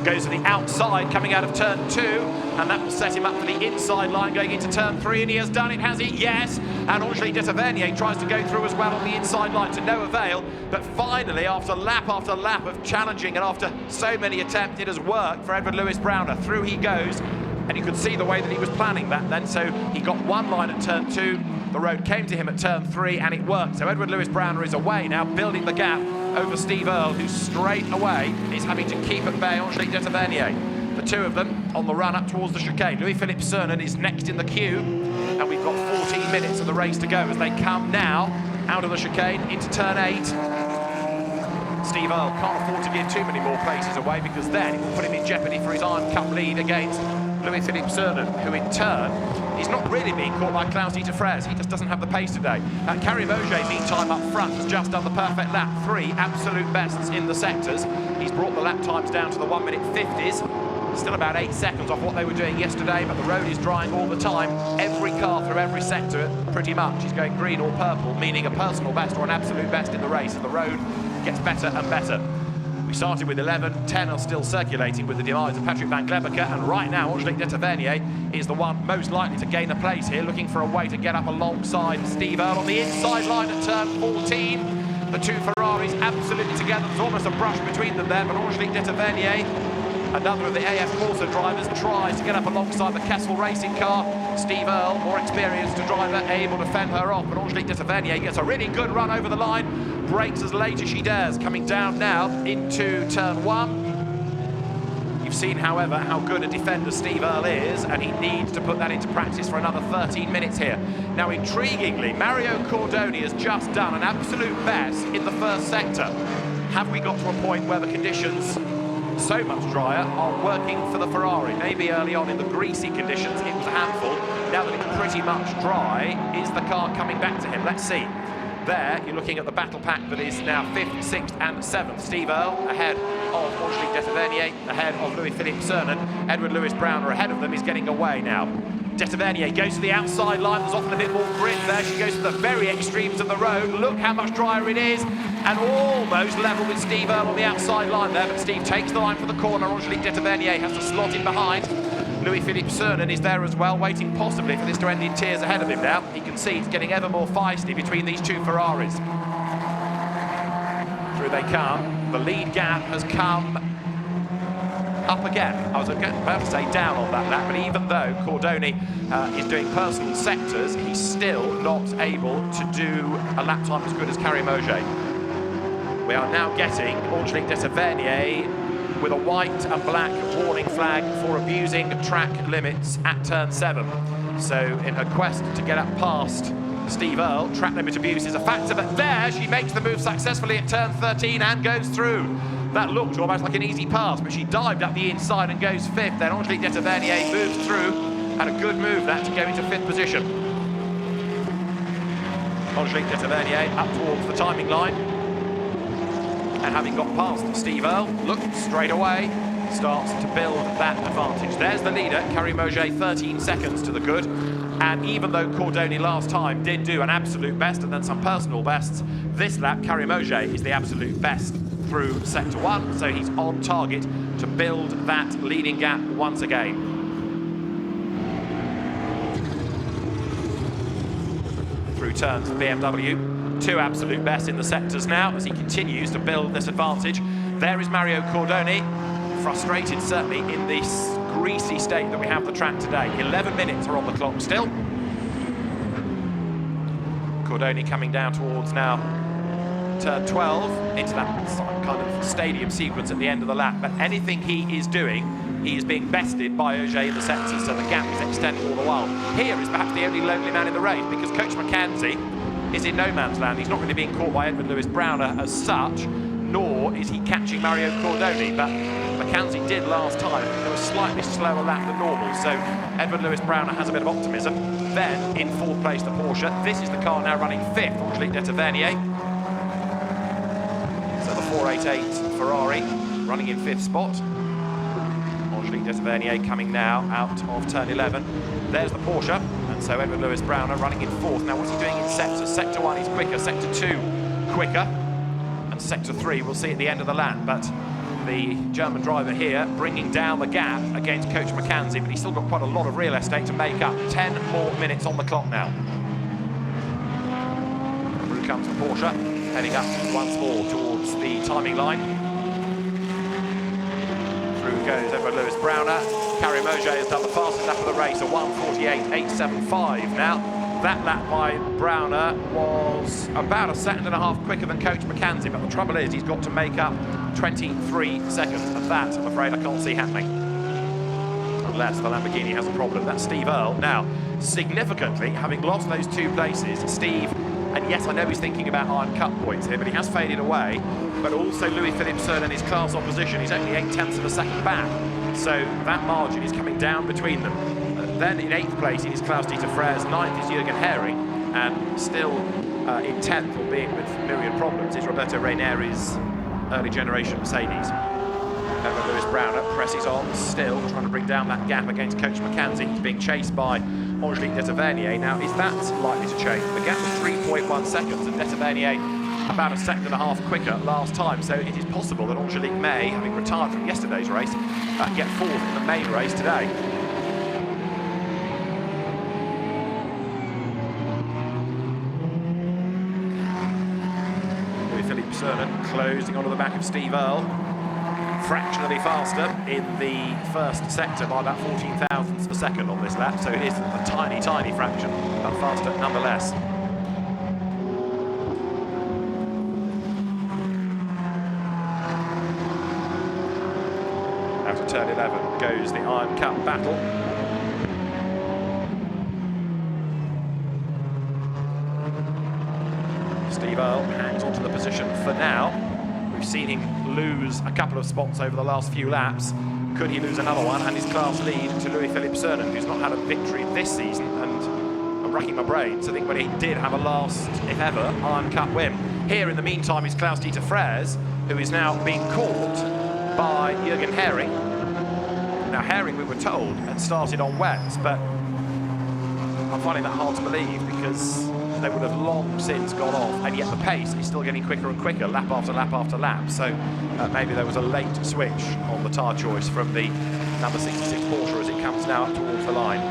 Goes to the outside coming out of turn 2, and that will set him up for the inside line going into turn 3, and he has done it, has he? Yes! And Angelique Detavernier tries to go through as well on the inside line to no avail, but finally, after lap of challenging and after so many attempts, it has worked for Edward Lewis Browner. Through he goes, and you could see the way that he was planning that then, so he got one line at turn 2, the road came to him at turn 3, and it worked. So Edward Lewis Browner is away now, building the gap over Steve Earl, who straight away is having to keep at bay Angelique Detavernier. The 2 of them on the run up towards the chicane. Louis-Philippe Cernan is next in the queue, and we've got 14 minutes of the race to go as they come now out of the chicane into turn 8. Steve Earl can't afford to give too many more places away, because then it will put him in jeopardy for his Iron Cup lead against Louis-Philippe Cernan, who in turn is not really being caught by Klaus-Dieter Frères. He just doesn't have the pace today. Karim Auger, meantime, up front, has just done the perfect lap. 3 absolute bests in the sectors. He's brought the lap times down to the 1:50s. Still about 8 seconds off what they were doing yesterday, but the road is drying all the time. Every car through every sector, pretty much, is going green or purple, meaning a personal best or an absolute best in the race, and the road gets better and better. We started with 11, 10 are still circulating with the demise of Patrick Van Gleberke, and right now Angelique de Tavernier is the one most likely to gain a place here, looking for a way to get up alongside Steve Earle on the inside line at turn 14. The two Ferraris absolutely together. There's almost a brush between them there, but Angelique de Tavernier, another of the AF Corsa drivers, tries to get up alongside the Kessel racing car. Steve Earle, more experienced driver, able to fend her off, but Angelique de Tavernier gets a really good run over the line, brakes as late as she dares, coming down now into turn 1. You've seen, however, how good a defender Steve Earle is, and he needs to put that into practice for another 13 minutes here. Now, intriguingly, Mario Cordoni has just done an absolute best in the first sector. Have we got to a point where the conditions, so much drier, are working for the Ferrari? Maybe early on in the greasy conditions it was a handful. Now that it's pretty much dry, is the car coming back to him? Let's see. There, you're looking at the battle pack that is now 5th, 6th and 7th. Steve Earle ahead of Angelique de Tavernier, ahead of Louis-Philippe Cernan. Edward Lewis Browner ahead of them. He's getting away now. De Tavernier goes to the outside line. There's often a bit more grip there. She goes to the very extremes of the road. Look how much drier it is, and almost level with Steve Earle on the outside line there, but Steve takes the line for the corner. Angelique de Tavernier has to slot in behind. Louis-Philippe Cernan is there as well, waiting possibly for this to end in tears ahead of him now. He can see it's getting ever more feisty between these two Ferraris. Through they come. The lead gap has come up again. I was about to say down on that lap, but even though Cordoni is doing personal sectors, he's still not able to do a lap time as good as Carrie Mauger. We are now getting Angelique de Tavernier with a white and black warning flag for abusing track limits at turn 7. So in her quest to get up past Steve Earle, track limit abuse is a factor, but there she makes the move successfully at turn 13 and goes through. That looked almost like an easy pass, but she dived up the inside and goes 5th. Then Angelique de Tavernier moves through, and a good move that to go into 5th position. Angelique de Tavernier up towards the timing line, and having got past Steve Earle, look, straight away starts to build that advantage. There's the leader, Carrie Mauger, 13 seconds to the good. And even though Cordoni last time did do an absolute best and then some personal bests, this lap Carrie Mauger is the absolute best through sector 1, so he's on target to build that leading gap once again. Through turns BMW, 2 absolute best in the sectors now as he continues to build this advantage. There is Mario Cordoni, frustrated certainly in this greasy state that we have the track today. 11 minutes are on the clock still. Cordoni coming down towards now turn 12 into that kind of stadium sequence at the end of the lap, but anything he is doing, he is being bested by Auger in the sectors, so the gap is extending all the while. Here is perhaps the only lonely man in the race, because Coach McKenzie is in no man's land. He's not really being caught by Edward Lewis Browner as such, nor is he catching Mario Cordoni, but McKenzie did last time. It was a slightly slower lap than normal, so Edward Lewis Browner has a bit of optimism. Then in 4th place the Porsche. This is the car now running 5th, Angelique de Tavernier. So the 488 Ferrari running in 5th spot. Angelique de Tavernier coming now out of turn 11. There's the Porsche, and so Edward Lewis Browner running in 4th. Now what's he doing in sectors? Sector 1 is quicker, sector 2 quicker, and sector 3 we'll see at the end of the lap. But the German driver here bringing down the gap against Coach McKenzie, but he's still got quite a lot of real estate to make up. 10 more minutes on the clock now. Through comes the Porsche, heading up once more towards the timing line. Through goes Edward Lewis Browner. Carrie Mauger has done the fastest lap of the race, a 1:48.875 now. That lap by Browner was about a second and a half quicker than Coach McKenzie, but the trouble is he's got to make up 23 seconds, and that, I'm afraid, I can't see happening. Unless the Lamborghini has a problem. That's Steve Earle. Now, significantly, having lost those 2 places, Steve, and yes, I know he's thinking about Iron Cup points here, but he has faded away, but also Louis-Philippe Cernan, his class opposition, he's only 8/10 of a second back, so that margin is coming down between them. Then in 8th place in his Klaus Dieter Frères, 9th is Jürgen Hering, and still in 10th, albeit with myriad problems, is Roberto Raineri's early generation Mercedes. Edward Lewis Browner presses on, still trying to bring down that gap against Coach McKenzie. He's being chased by Angelique de Tavernier. Now, is that likely to change? The gap was 3.1 seconds, and de Tavernier about a second and a half quicker last time, so it is possible that Angelique may, having retired from yesterday's race, get fourth in the main race today. Louis-Philippe Cernan closing onto the back of Steve Earle, fractionally faster in the first sector by about 14 thousandths of a second on this lap, so it is a tiny, tiny fraction, but faster nonetheless. Out of turn 11 goes the Iron Cup battle. Steve Earle hangs onto the position for now. We've seen him lose a couple of spots over the last few laps. Could he lose another one and his class lead to Louis-Philippe Cernan, who's not had a victory this season? And I'm racking my brains. I think when he did have a last, if ever, Iron Cup win. Here in the meantime is Klaus-Dieter Freres, who is now being caught by Jürgen Hering. Now Hering, we were told, had started on wets, but I'm finding that hard to believe because they would have long since gone off, and yet the pace is still getting quicker and quicker, lap after lap after lap. So maybe there was a late switch on the tyre choice from the number 66 Porsche as it comes now up towards the line.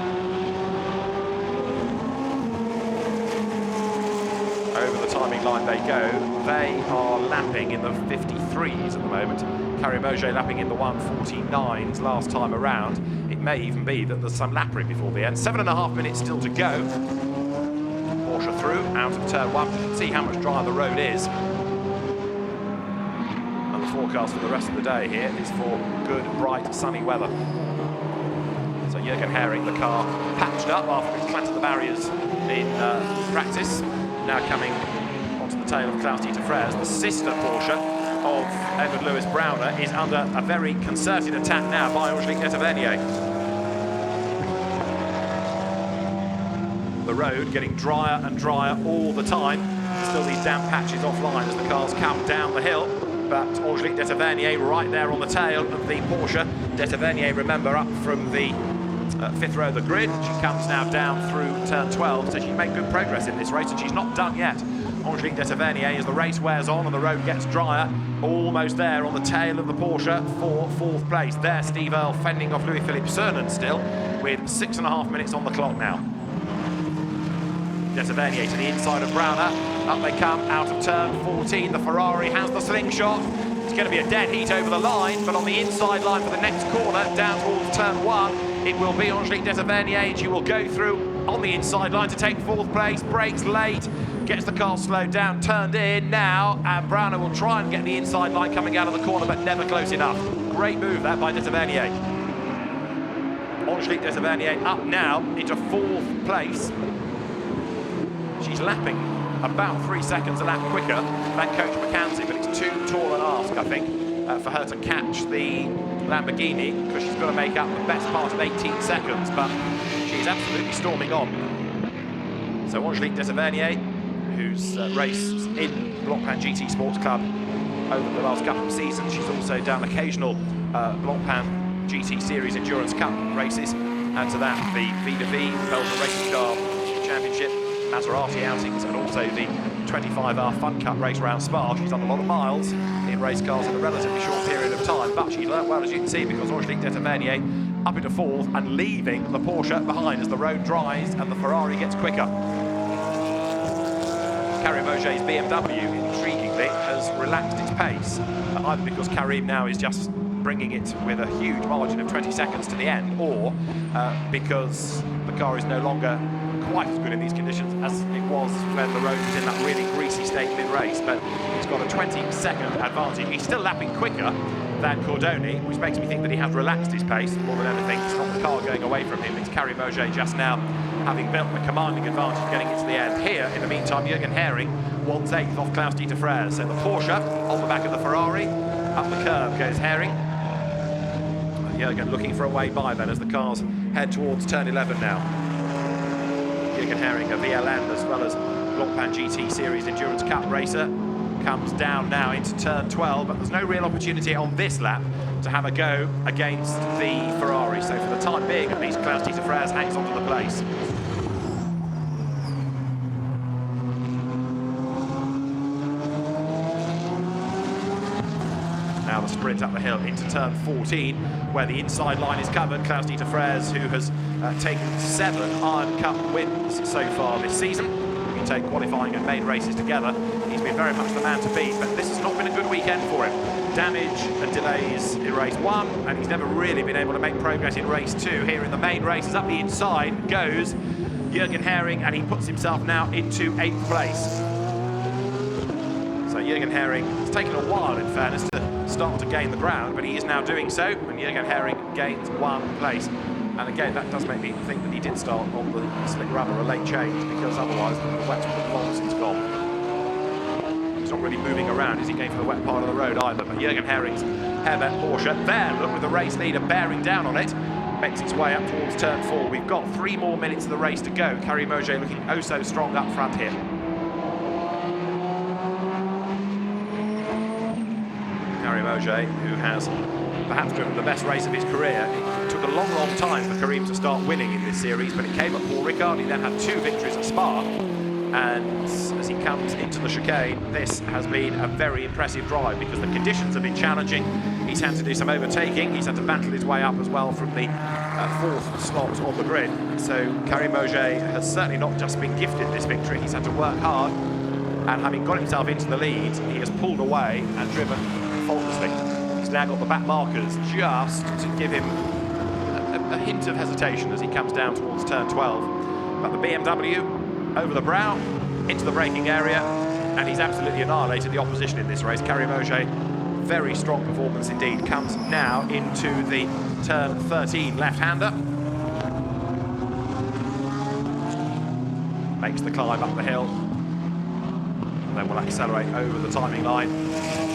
Over the timing line they go. They are lapping in the 53s at the moment. Carrier Mauger lapping in the 149s last time around. It may even be that there's some lappering before the end. 7.5 minutes still to go. Porsche through, out of turn 1. You can see how much drier the road is. And the forecast for the rest of the day here is for good, bright, sunny weather. So Jürgen Hering, the car patched up after we planted the barriers in practice. Now coming onto the tail of Klaus-Dieter Freres. The sister Porsche of Edward Lewis Browner is under a very concerted attack now by Angelique Detavernier. The road getting drier and drier all the time. Still these damp patches offline as the cars come down the hill, but Angelique Detavernier right there on the tail of the Porsche. Detavernier, remember, up from the fifth row of the grid. She comes now down through turn 12, so she's made good progress in this race, and she's not done yet. Angelique Detavernier, as the race wears on and the road gets drier, almost there on the tail of the Porsche for fourth place. There, Steve Earle fending off Louis-Philippe Cernan still, with 6.5 minutes on the clock now. Detavernier to the inside of Browner. Up they come, out of turn 14. The Ferrari has the slingshot. It's going to be a dead heat over the line, but on the inside line for the next corner, down towards turn 1, it will be Angelique Detavernier. She will go through on the inside line to take fourth place. Brakes late, gets the car slowed down, turned in now, and Browner will try and get the inside line coming out of the corner, but never close enough. Great move that by Detavernier. Angelique Detavernier up now into fourth place. She's lapping about 3 seconds a lap quicker than Coach McKenzie, but it's too tall an ask, I think, for her to catch the Lamborghini, because she's got to make up the best part of 18 seconds, but she's absolutely storming on. So Angelique Detavernier, who's raced in Blancpain GT Sports Club over the last couple of seasons. She's also done occasional Blancpain GT Series Endurance Cup races, and to that the V2V, Belgian Racing Car Championship, Maserati outings, and also the 25-hour Fun Cup race around Spa. She's done a lot of miles in race cars in a relatively short period of time, but she's learnt well, as you can see, because Angelique Detavernier up into fourth and leaving the Porsche behind as the road dries and the Ferrari gets quicker. Carrier Mauger's BMW, intriguingly, has relaxed its pace, either because Karim now is just bringing it with a huge margin of 20 seconds to the end, or because the car is no longer quite as good in these conditions as it was when the road was in that really greasy state mid-race, but it's got a 20-second advantage. He's still lapping quicker than Cordoni, which makes me think that he has relaxed his pace more than anything. It's not the car going away from him, it's Carrier Mauger just now having built a commanding advantage getting it to the end. Here, in the meantime, Jürgen Hering 1/8 off Klaus-Dieter Freres. So the Porsche on the back of the Ferrari, up the curve goes Hering. Jürgen looking for a way by then as the cars head towards turn 11 now. Jürgen Hering, a VLN as well as Blancpain GT Series Endurance Cup racer, comes down now into turn 12, but there's no real opportunity on this lap to have a go against the Ferrari. So for the time being, at least, Klaus-Dieter Freres hangs on to the place. another sprint up the hill into turn 14, where the inside line is covered. Klaus-Dieter Frers, who has taken 7 Iron Cup wins so far this season. If you take qualifying and main races together, he's been very much the man to beat, but this has not been a good weekend for him. Damage and delays in race 1, and he's never really been able to make progress in race 2. Here in the main races, up the inside goes Jürgen Hering, and he puts himself now into 8th place. So Jürgen Hering, it's taken a while, in fairness, to start to gain the ground, but he is now doing so, and Jürgen Hering gains 1 place. And again, that does make me think that he did start on the slick rubber, a late change, because otherwise the wet's long since gone. He's not really moving around, is he, going for the wet part of the road either? But Jürgen Hering's Hairbent Porsche, there, look, with the race leader bearing down on it, makes its way up towards turn 4. We've got 3 more minutes of the race to go. Karim Mauger looking oh so strong up front here. Karim Mauger, who has perhaps driven the best race of his career. It took a long, long time for Karim to start winning in this series, but it came at Paul Ricard. He then had 2 victories at Spa, and as he comes into the chicane, this has been a very impressive drive because the conditions have been challenging. He's had to do some overtaking. He's had to battle his way up as well from the 4th slot on the grid. So Karim Mauger has certainly not just been gifted this victory. He's had to work hard, and having got himself into the lead, he has pulled away and driven faultlessly. He's now got the back markers just to give him a hint of hesitation as he comes down towards turn 12. But the BMW over the brow, into the braking area, and he's absolutely annihilated the opposition in this race. Karim Mauger, very strong performance indeed, comes now into the turn 13 left-hander. Makes the climb up the hill. Then we'll accelerate over the timing line,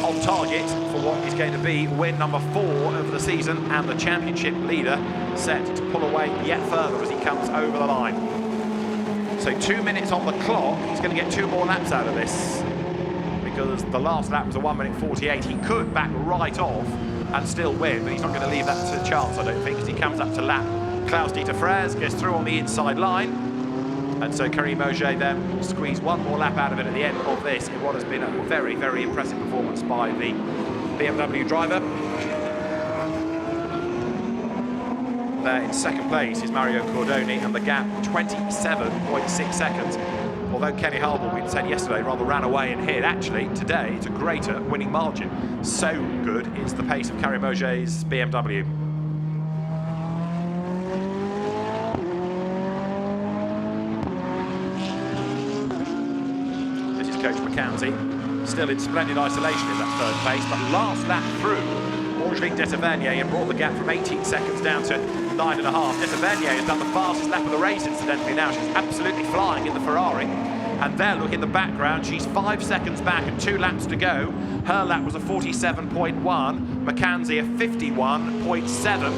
on target for what is going to be win number 4 of the season, and the championship leader set to pull away yet further as he comes over the line. So 2 minutes on the clock. He's going to get 2 more laps out of this, because the last lap was a 1:48. He could back right off and still win, but he's not going to leave that to chance, I don't think, because he comes up to lap. Klaus-Dieter Frers gets through on the inside line. And so Karim Mauger then will squeeze 1 more lap out of it at the end of this in what has been a very, very impressive performance by the BMW driver. There in 2nd place is Mario Cordoni, and the gap 27.6 seconds. Although Kenny Harble, we said yesterday, rather ran away and hid, actually today it's a greater winning margin. So good is the pace of Karim Mauger's BMW. Coach McKenzie, still in splendid isolation in that 3rd place, but last lap through, Angelique Detavernier and brought the gap from 18 seconds down to 9.5. Detavernier has done the fastest lap of the race, incidentally. Now she's absolutely flying in the Ferrari, and there, look in the background, she's 5 seconds back and 2 laps to go. Her lap was a 47.1, McKenzie a 51.7.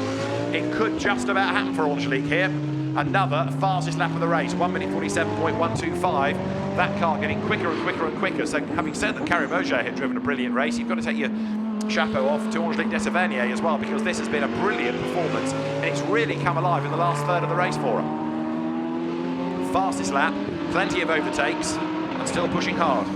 It could just about happen for Angelique here. Another fastest lap of the race, 1:47.125. That car getting quicker and quicker and quicker. So having said that Karim Mauger had driven a brilliant race, you've got to take your chapeau off to Angelique Detavernier as well, because this has been a brilliant performance, and it's really come alive in the last third of the race for her. Fastest lap, plenty of overtakes, and still pushing hard.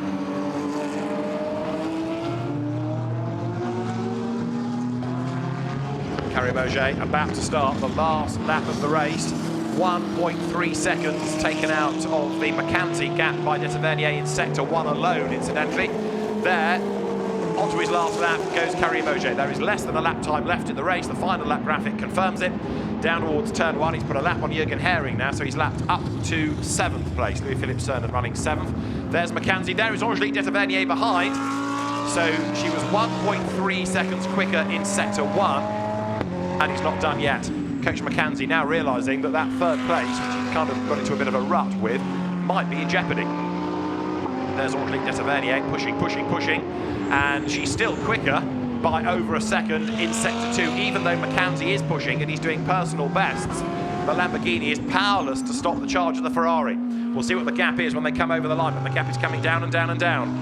Karim Mauger about to start the last lap of the race. 1.3 seconds taken out of the McKenzie gap by Detavernier in sector 1 alone, incidentally. There, onto his last lap goes Karim Mauger. There is less than a lap time left in the race. The final lap graphic confirms it. Down towards turn 1, he's put a lap on Jürgen Hering now, so he's lapped up to 7th place. Louis-Philippe Cernan running 7th. There's McKenzie. There is Angelique Detavernier behind. So she was 1.3 seconds quicker in sector 1, and he's not done yet. Coach McKenzie now realising that that 3rd place, which he kind of got into a bit of a rut with, might be in jeopardy. There's Angelique Detavernier pushing, and she's still quicker by over a second in sector 2, even though McKenzie is pushing and he's doing personal bests. The Lamborghini is powerless to stop the charge of the Ferrari. We'll see what the gap is when they come over the line, but the gap is coming down and down and down.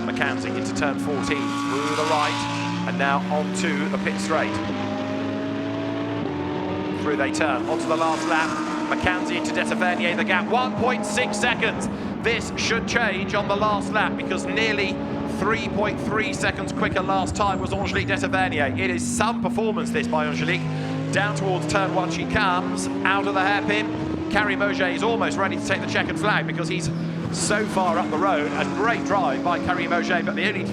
McKenzie into turn 14, through the right, and now onto the pit straight. Through they turn, onto the last lap. McKenzie into Detavernier, the gap 1.6 seconds. This should change on the last lap because nearly 3.3 seconds quicker last time was Angelique de Tavernier. It is some performance this by Angelique. Down towards turn 1 she comes, out of the hairpin. Carrie Mauger is almost ready to take the checkered flag because he's so far up the road. A great drive by Carrie Mauger, but the only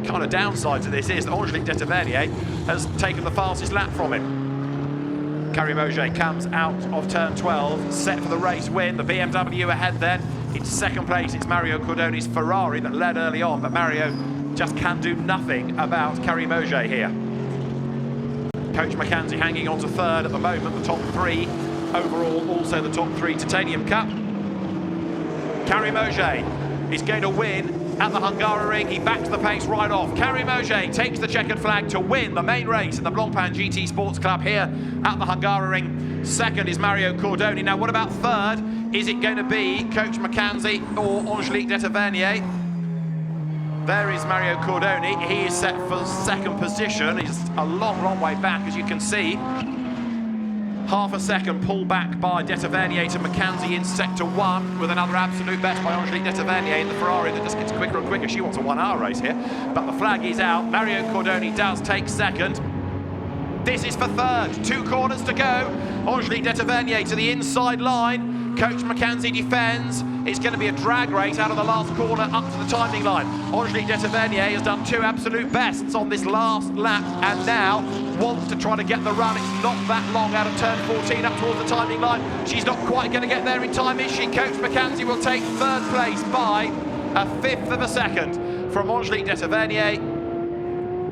kind of downside to this is that Angelique de Tavernier has taken the fastest lap from him. Carrie Mauger comes out of turn 12, set for the race win. The BMW ahead then. In second place, it's Mario Cordoni's Ferrari that led early on, but Mario just can do nothing about Carrie Mauger here. Coach Mackenzie hanging on to third at the moment, the top 3 overall, also the top 3 Titanium Cup. Carrie Mauger is going to win at the Hungaroring. He backs the pace right off. Carrie Mauger takes the checkered flag to win the main race in the Blancpain GT Sports Club here at the Hungaroring. Second is Mario Cordoni. Now, what about third? Is it going to be Coach Mackenzie or Angelique de Tavernier? There is Mario Cordoni. He is set for second position. He's a long, long way back, as you can see. Half a second pull back by de Tavernier to Mackenzie in sector 1 with another absolute best by Angelique de Tavernier in the Ferrari that just gets quicker and quicker. She wants a 1-hour race here, but the flag is out. Mario Cordoni does take second. This is for third. 2 corners to go. Angelique de Tavernier to the inside line. Coach Mackenzie defends. It's going to be a drag race out of the last corner up to the timing line. Angelique de Tavernier has done 2 absolute bests on this last lap and now wants to try to get the run. It's not that long out of turn 14 up towards the timing line. She's not quite going to get there in time, is she? Coach Mackenzie will take third place by a 1/5 of a second from Angelique de Tavernier.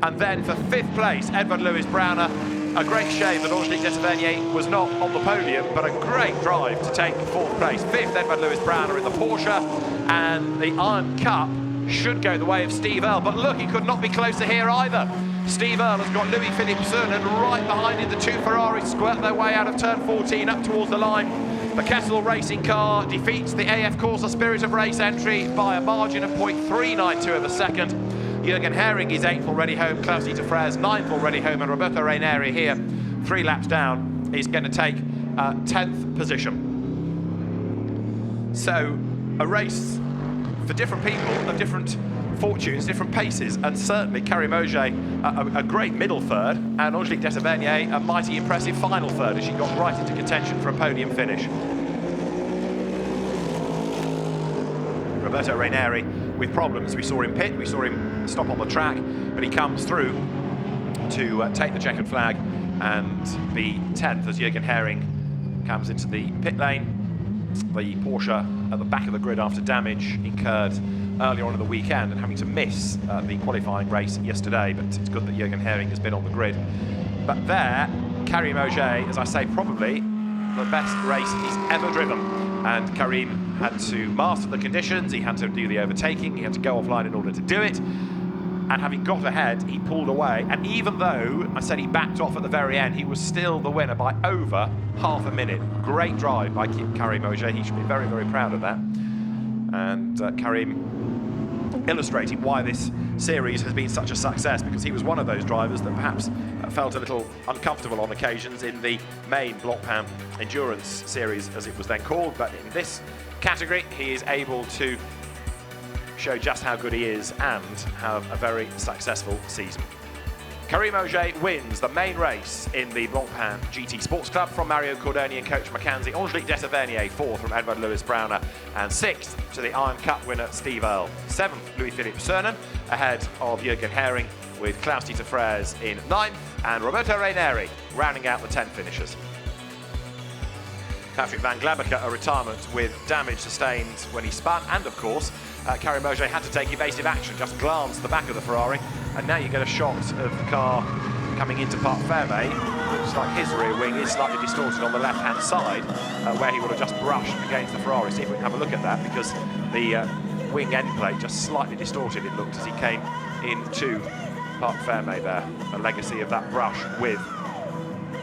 And then for 5th place, Edward Lewis Browner. A great shame that Angelique de Tavernier was not on the podium, but a great drive to take 4th place. 5th, Edward Lewis Browner in the Porsche, and the Iron Cup should go the way of Steve Earle. But look, he could not be closer here either. Steve Earle has got Louis-Philippe Seunen right behind him. The 2 Ferraris squirt their way out of turn 14 up towards the line. The Kessel racing car defeats the AF Corsa Spirit of Race entry by a margin of 0.392 of a second. Jürgen Hering is 8th already home, Klaus-Dieter Frers 9th already home, and Roberto Raineri here, 3 laps down, is going to take 10th position. So, a race for different people of different fortunes, different paces, and certainly Carrie Mauger a great middle third, and Angelique de Tavernier a mighty impressive final third as she got right into contention for a podium finish. Roberto Raineri with problems. We saw him pit, we saw him stop on the track, but he comes through to take the checkered flag and be 10th as Jürgen Hering comes into the pit lane. The Porsche at the back of the grid after damage incurred earlier on in the weekend and having to miss the qualifying race yesterday, but it's good that Jürgen Hering has been on the grid. But there, Carrie Mauger, as I say, probably the best race he's ever driven. And Karim had to master the conditions, he had to do the overtaking, he had to go offline in order to do it. And having got ahead, he pulled away. And even though I said he backed off at the very end, he was still the winner by over half a minute. Great drive by Carrie Mauger. He should be very, very proud of that. And Karim illustrating why this series has been such a success, because he was one of those drivers that perhaps felt a little uncomfortable on occasions in the main Blancpain Endurance Series, as it was then called. But in this category, he is able to show just how good he is and have a very successful season. Carrie Mauger wins the main race in the Blancpain GT Sports Club from Mario Cordoni and Coach Mackenzie. Angelique de Tavernier 4th from Edward Lewis Browner, and 6th to the Iron Cup winner Steve Earle. 7th, Louis-Philippe Seunen, ahead of Jürgen Hering, with Klaus-Dieter Frers in 9th, and Roberto Raineri rounding out the 10 finishers. Patrick Van Glabacker, a retirement with damage sustained when he spun, and of course, Carrie Mauger had to take evasive action, just glanced at the back of the Ferrari, and now you get a shot of the car coming into Parc Fermé. Looks like his rear wing is slightly distorted on the left-hand side, where he would have just brushed against the Ferrari. See if we can have a look at that, because the wing end plate just slightly distorted, it looked, as he came into Parc Fermé there. A legacy of that brush with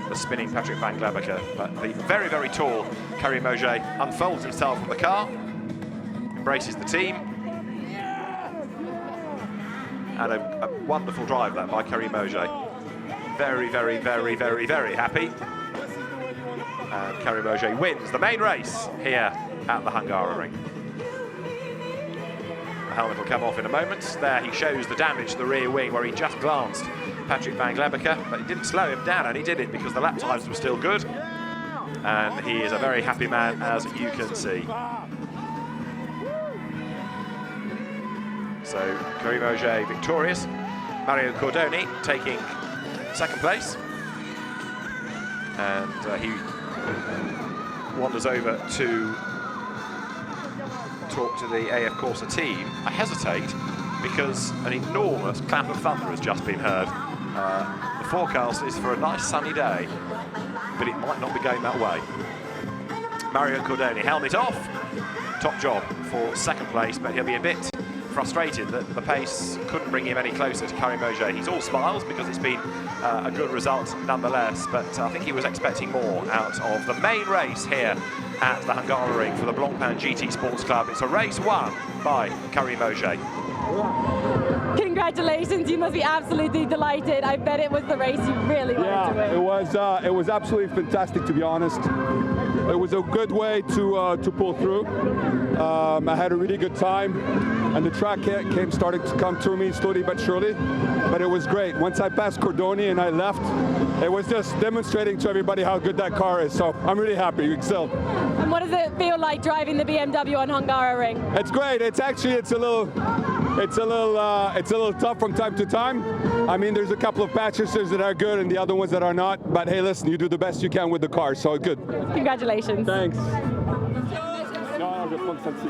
the spinning Patrick Van Glabacker. But the very, very tall Carrie Mauger unfolds himself from the car, embraces the team, and a wonderful drive that by Carrie Mauger. Very, very, very, very, very happy. And Carrie Mauger wins the main race here at the Hungaroring. helmet will come off in a moment. There he shows the damage to the rear wing where he just glanced Patrick van Glebbeke, but it didn't slow him down, and he did it because the lap times were still good. And he is a very happy man, as you can see. So Karim Auger victorious. Mario Cordoni taking second place. And he wanders over to talk to the AF Corsa team. I hesitate because an enormous clap of thunder has just been heard. The forecast is for a nice sunny day, but it might not be going that way. Mario Cordoni, helmet off. Top job for second place, but he'll be a bit frustrated that the pace couldn't bring him any closer to Karim Auger. He's all smiles because it's been a good result nonetheless, but I think he was expecting more out of the main race here at the Hungaroring for the Blancpain GT Sports Club. It's a race won by Karim Auger. Congratulations, you must be absolutely delighted. I bet it was the race you really wanted to win. It was absolutely fantastic, to be honest. It was a good way to pull through. I had a really good time, and the track started to come to me slowly but surely, but it was great. Once I passed Cordoni and I left, it was just demonstrating to everybody how good that car is, so I'm really happy. You excelled. And what does it feel like driving the BMW on Hungaroring? It's great. It's a little tough from time to time. I mean, there's a couple of patches that are good and the other ones that are not, but hey, listen, you do the best you can with the car, so good. Congratulations. Thanks.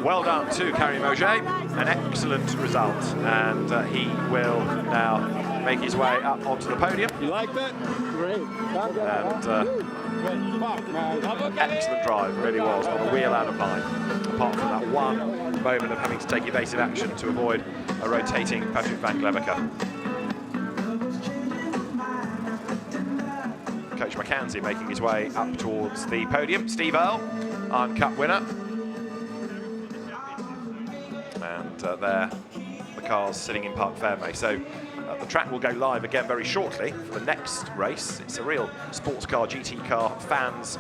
Well done to Karim Auger, an excellent result, and he will now make his way up onto the podium. You like that? Great. And excellent drive, really was, on a wheel out of line, apart from that one moment of having to take evasive action to avoid a rotating Patrick van Glebbeke. Coach McKenzie making his way up towards the podium. Steve Earle, Iron Cup winner. And there, the cars sitting in Parc Fermé. So the track will go live again very shortly for the next race. It's a real sports car, GT car fans'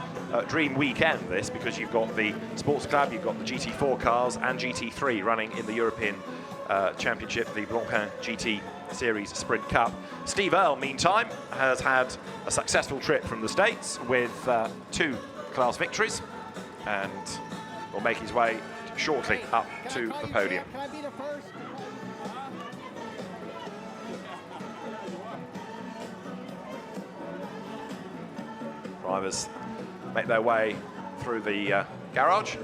dream weekend, this, because you've got the Sports Club, you've got the GT4 cars and GT3 running in the European Championship, the Blancpain GT Series Sprint Cup. Steve Earle, meantime, has had a successful trip from the States with 2 class victories, and will make his way shortly up to the podium. Can I be the first? Drivers make their way through the garage,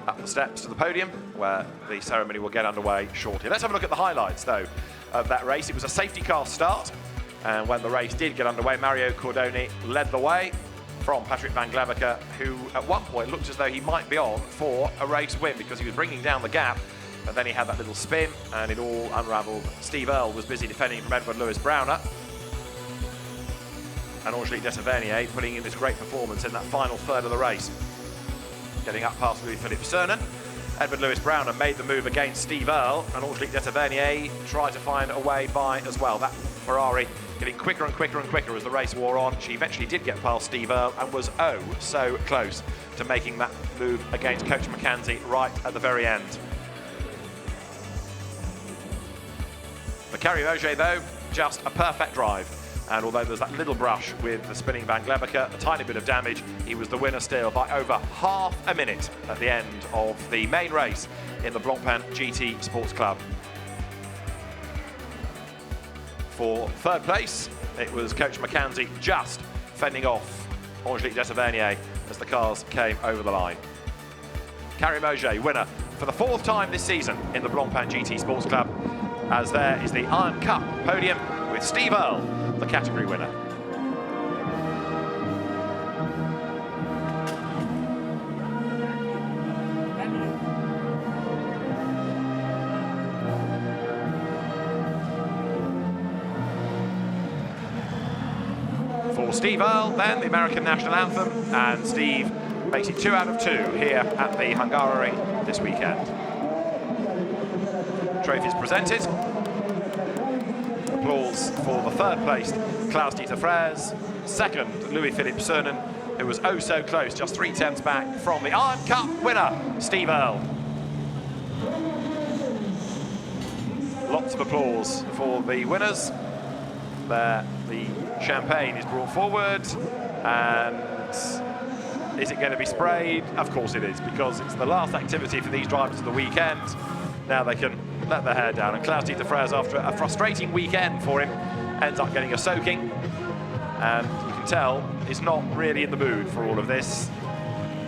up the steps to the podium, where the ceremony will get underway shortly. Let's have a look at the highlights, though, of that race. It was a safety car start, and when the race did get underway, Mario Cordoni led the way from Patrick van Glebbeke, who at one point looked as though he might be on for a race win because he was bringing down the gap, and then he had that little spin and it all unravelled. Steve Earle was busy defending from Edward Lewis Browner, and Angelique Detavernier putting in this great performance in that final third of the race, getting up past Louis-Philippe Cernan. Edward Lewis Browner made the move against Steve Earle, and Angelique Detavernier tried to find a way by as well. That Ferrari getting quicker and quicker and quicker as the race wore on. She eventually did get past Steve Earle and was so close to making that move against Coach McKenzie right at the very end. For Karim Auger, though, just a perfect drive. And although there's that little brush with the spinning Van Glebbeke, a tiny bit of damage, he was the winner still by over half a minute at the end of the main race in the Blancpain GT Sports Club. For third place, it was Coach McKenzie just fending off Angelique Detavernier as the cars came over the line. Karim Auger, winner for the 4th time this season in the Blancpain GT Sports Club, as there is the Iron Cup podium with Steve Earle, the category winner. For Steve Earle, then, the American national anthem, and Steve makes it 2 out of 2 here at the Hungaroring this weekend. Trophies presented. Applause for the third placed Klaus-Dieter Frers. Second, Louis-Philippe Cernan, who was oh so close, just 3/10 back from the Iron Cup winner, Steve Earle. lots of applause for the winners. There, the champagne is brought forward, and is it going to be sprayed? Of course it is, because it's the last activity for these drivers of the weekend. Now they can let their hair down, and Klaus-Dieter Frers, after a frustrating weekend for him, ends up getting a soaking, and you can tell he's not really in the mood for all of this.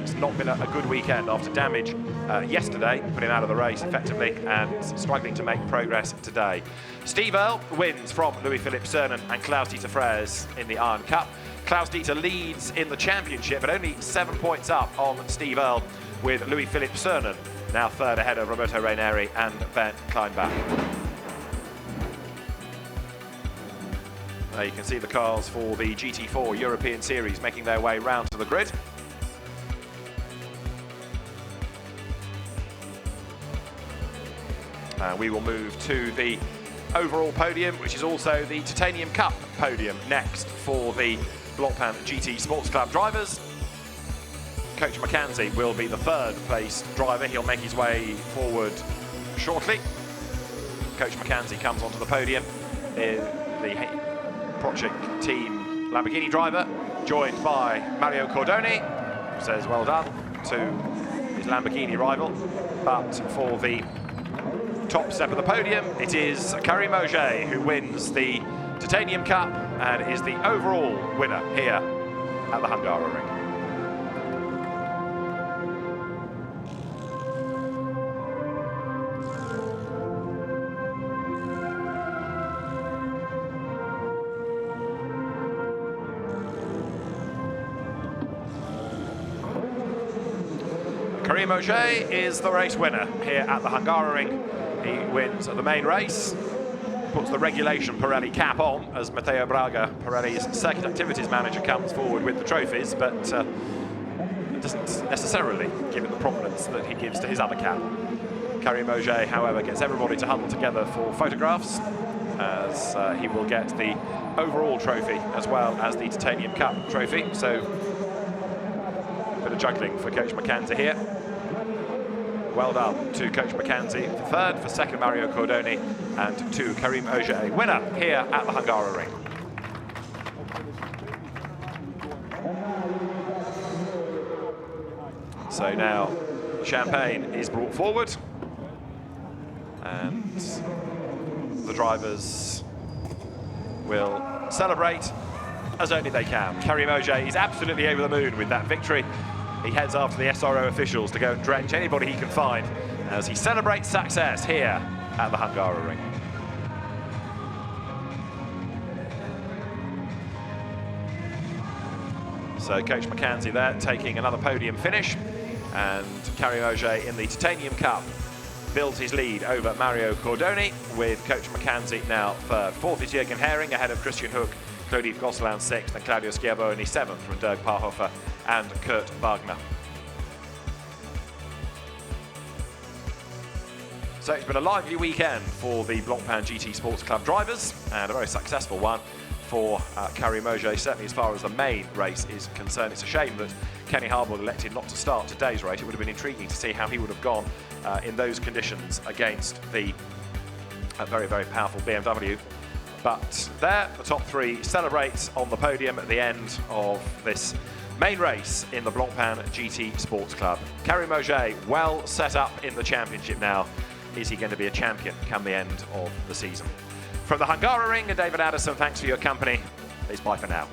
It's not been a good weekend after damage yesterday, put him out of the race effectively, and struggling to make progress today. Steve Earle wins from Louis-Philippe Cernan and Klaus-Dieter Frers in the Iron Cup. Klaus-Dieter leads in the championship, but only 7 points up on Steve Earle, with Louis-Philippe Cernan now third ahead of Roberto Raineri and Bernd Kleinbach. There you can see the cars for the GT4 European Series making their way round to the grid. We will move to the overall podium, which is also the Titanium Cup podium next for the Blancpain GT Sports Club drivers. Coach Mackenzie will be the third placed driver. He'll make his way forward shortly. Coach Mackenzie comes onto the podium in the Project Team Lamborghini driver, joined by Mario Cordoni, who says well done to his Lamborghini rival. But for the top step of the podium, it is Karim Auger who wins the Titanium Cup and is the overall winner here at the Hungaroring. Karim Auger is the race winner here at the Hungaroring. He wins the main race, puts the regulation Pirelli cap on as Matteo Braga, Pirelli's circuit activities manager, comes forward with the trophies, but doesn't necessarily give it the prominence that he gives to his other cap. Karim Auger, however, gets everybody to huddle together for photographs, as he will get the overall trophy as well as the Titanium Cup trophy. So, a bit of juggling for Coach Mackenzie here. Well done to Coach Mackenzie for third, for second Mario Cordoni, and to Karim Auger, winner here at the Hungaroring. So now champagne is brought forward, and the drivers will celebrate as only they can. Karim Auger is absolutely over the moon with that victory. He heads after the SRO officials to go and drench anybody he can find as he celebrates success here at the Hungaroring. So Coach Mackenzie there taking another podium finish, and Karim Auger in the Titanium Cup builds his lead over Mario Cordoni, with Coach Mackenzie now third. Fourth is Jürgen Hering ahead of Christian Hook, Claude Gosselin sixth, and Claudio Schiavoni seventh from Dirk Parhofer and Kurt Wagner. So it's been a lively weekend for the Blancpain GT Sports Club drivers, and a very successful one for Karim Auger, certainly as far as the main race is concerned. It's a shame that Kenny Harbaugh elected not to start today's race. It would have been intriguing to see how he would have gone in those conditions against the very, very powerful BMW. But there, the top three celebrate on the podium at the end of this main race in the Blancpain GT Sports Club. Karim Auger well set up in the championship now. Is he going to be a champion come the end of the season? From the Hungaroring, David Addison, thanks for your company. It's bye for now.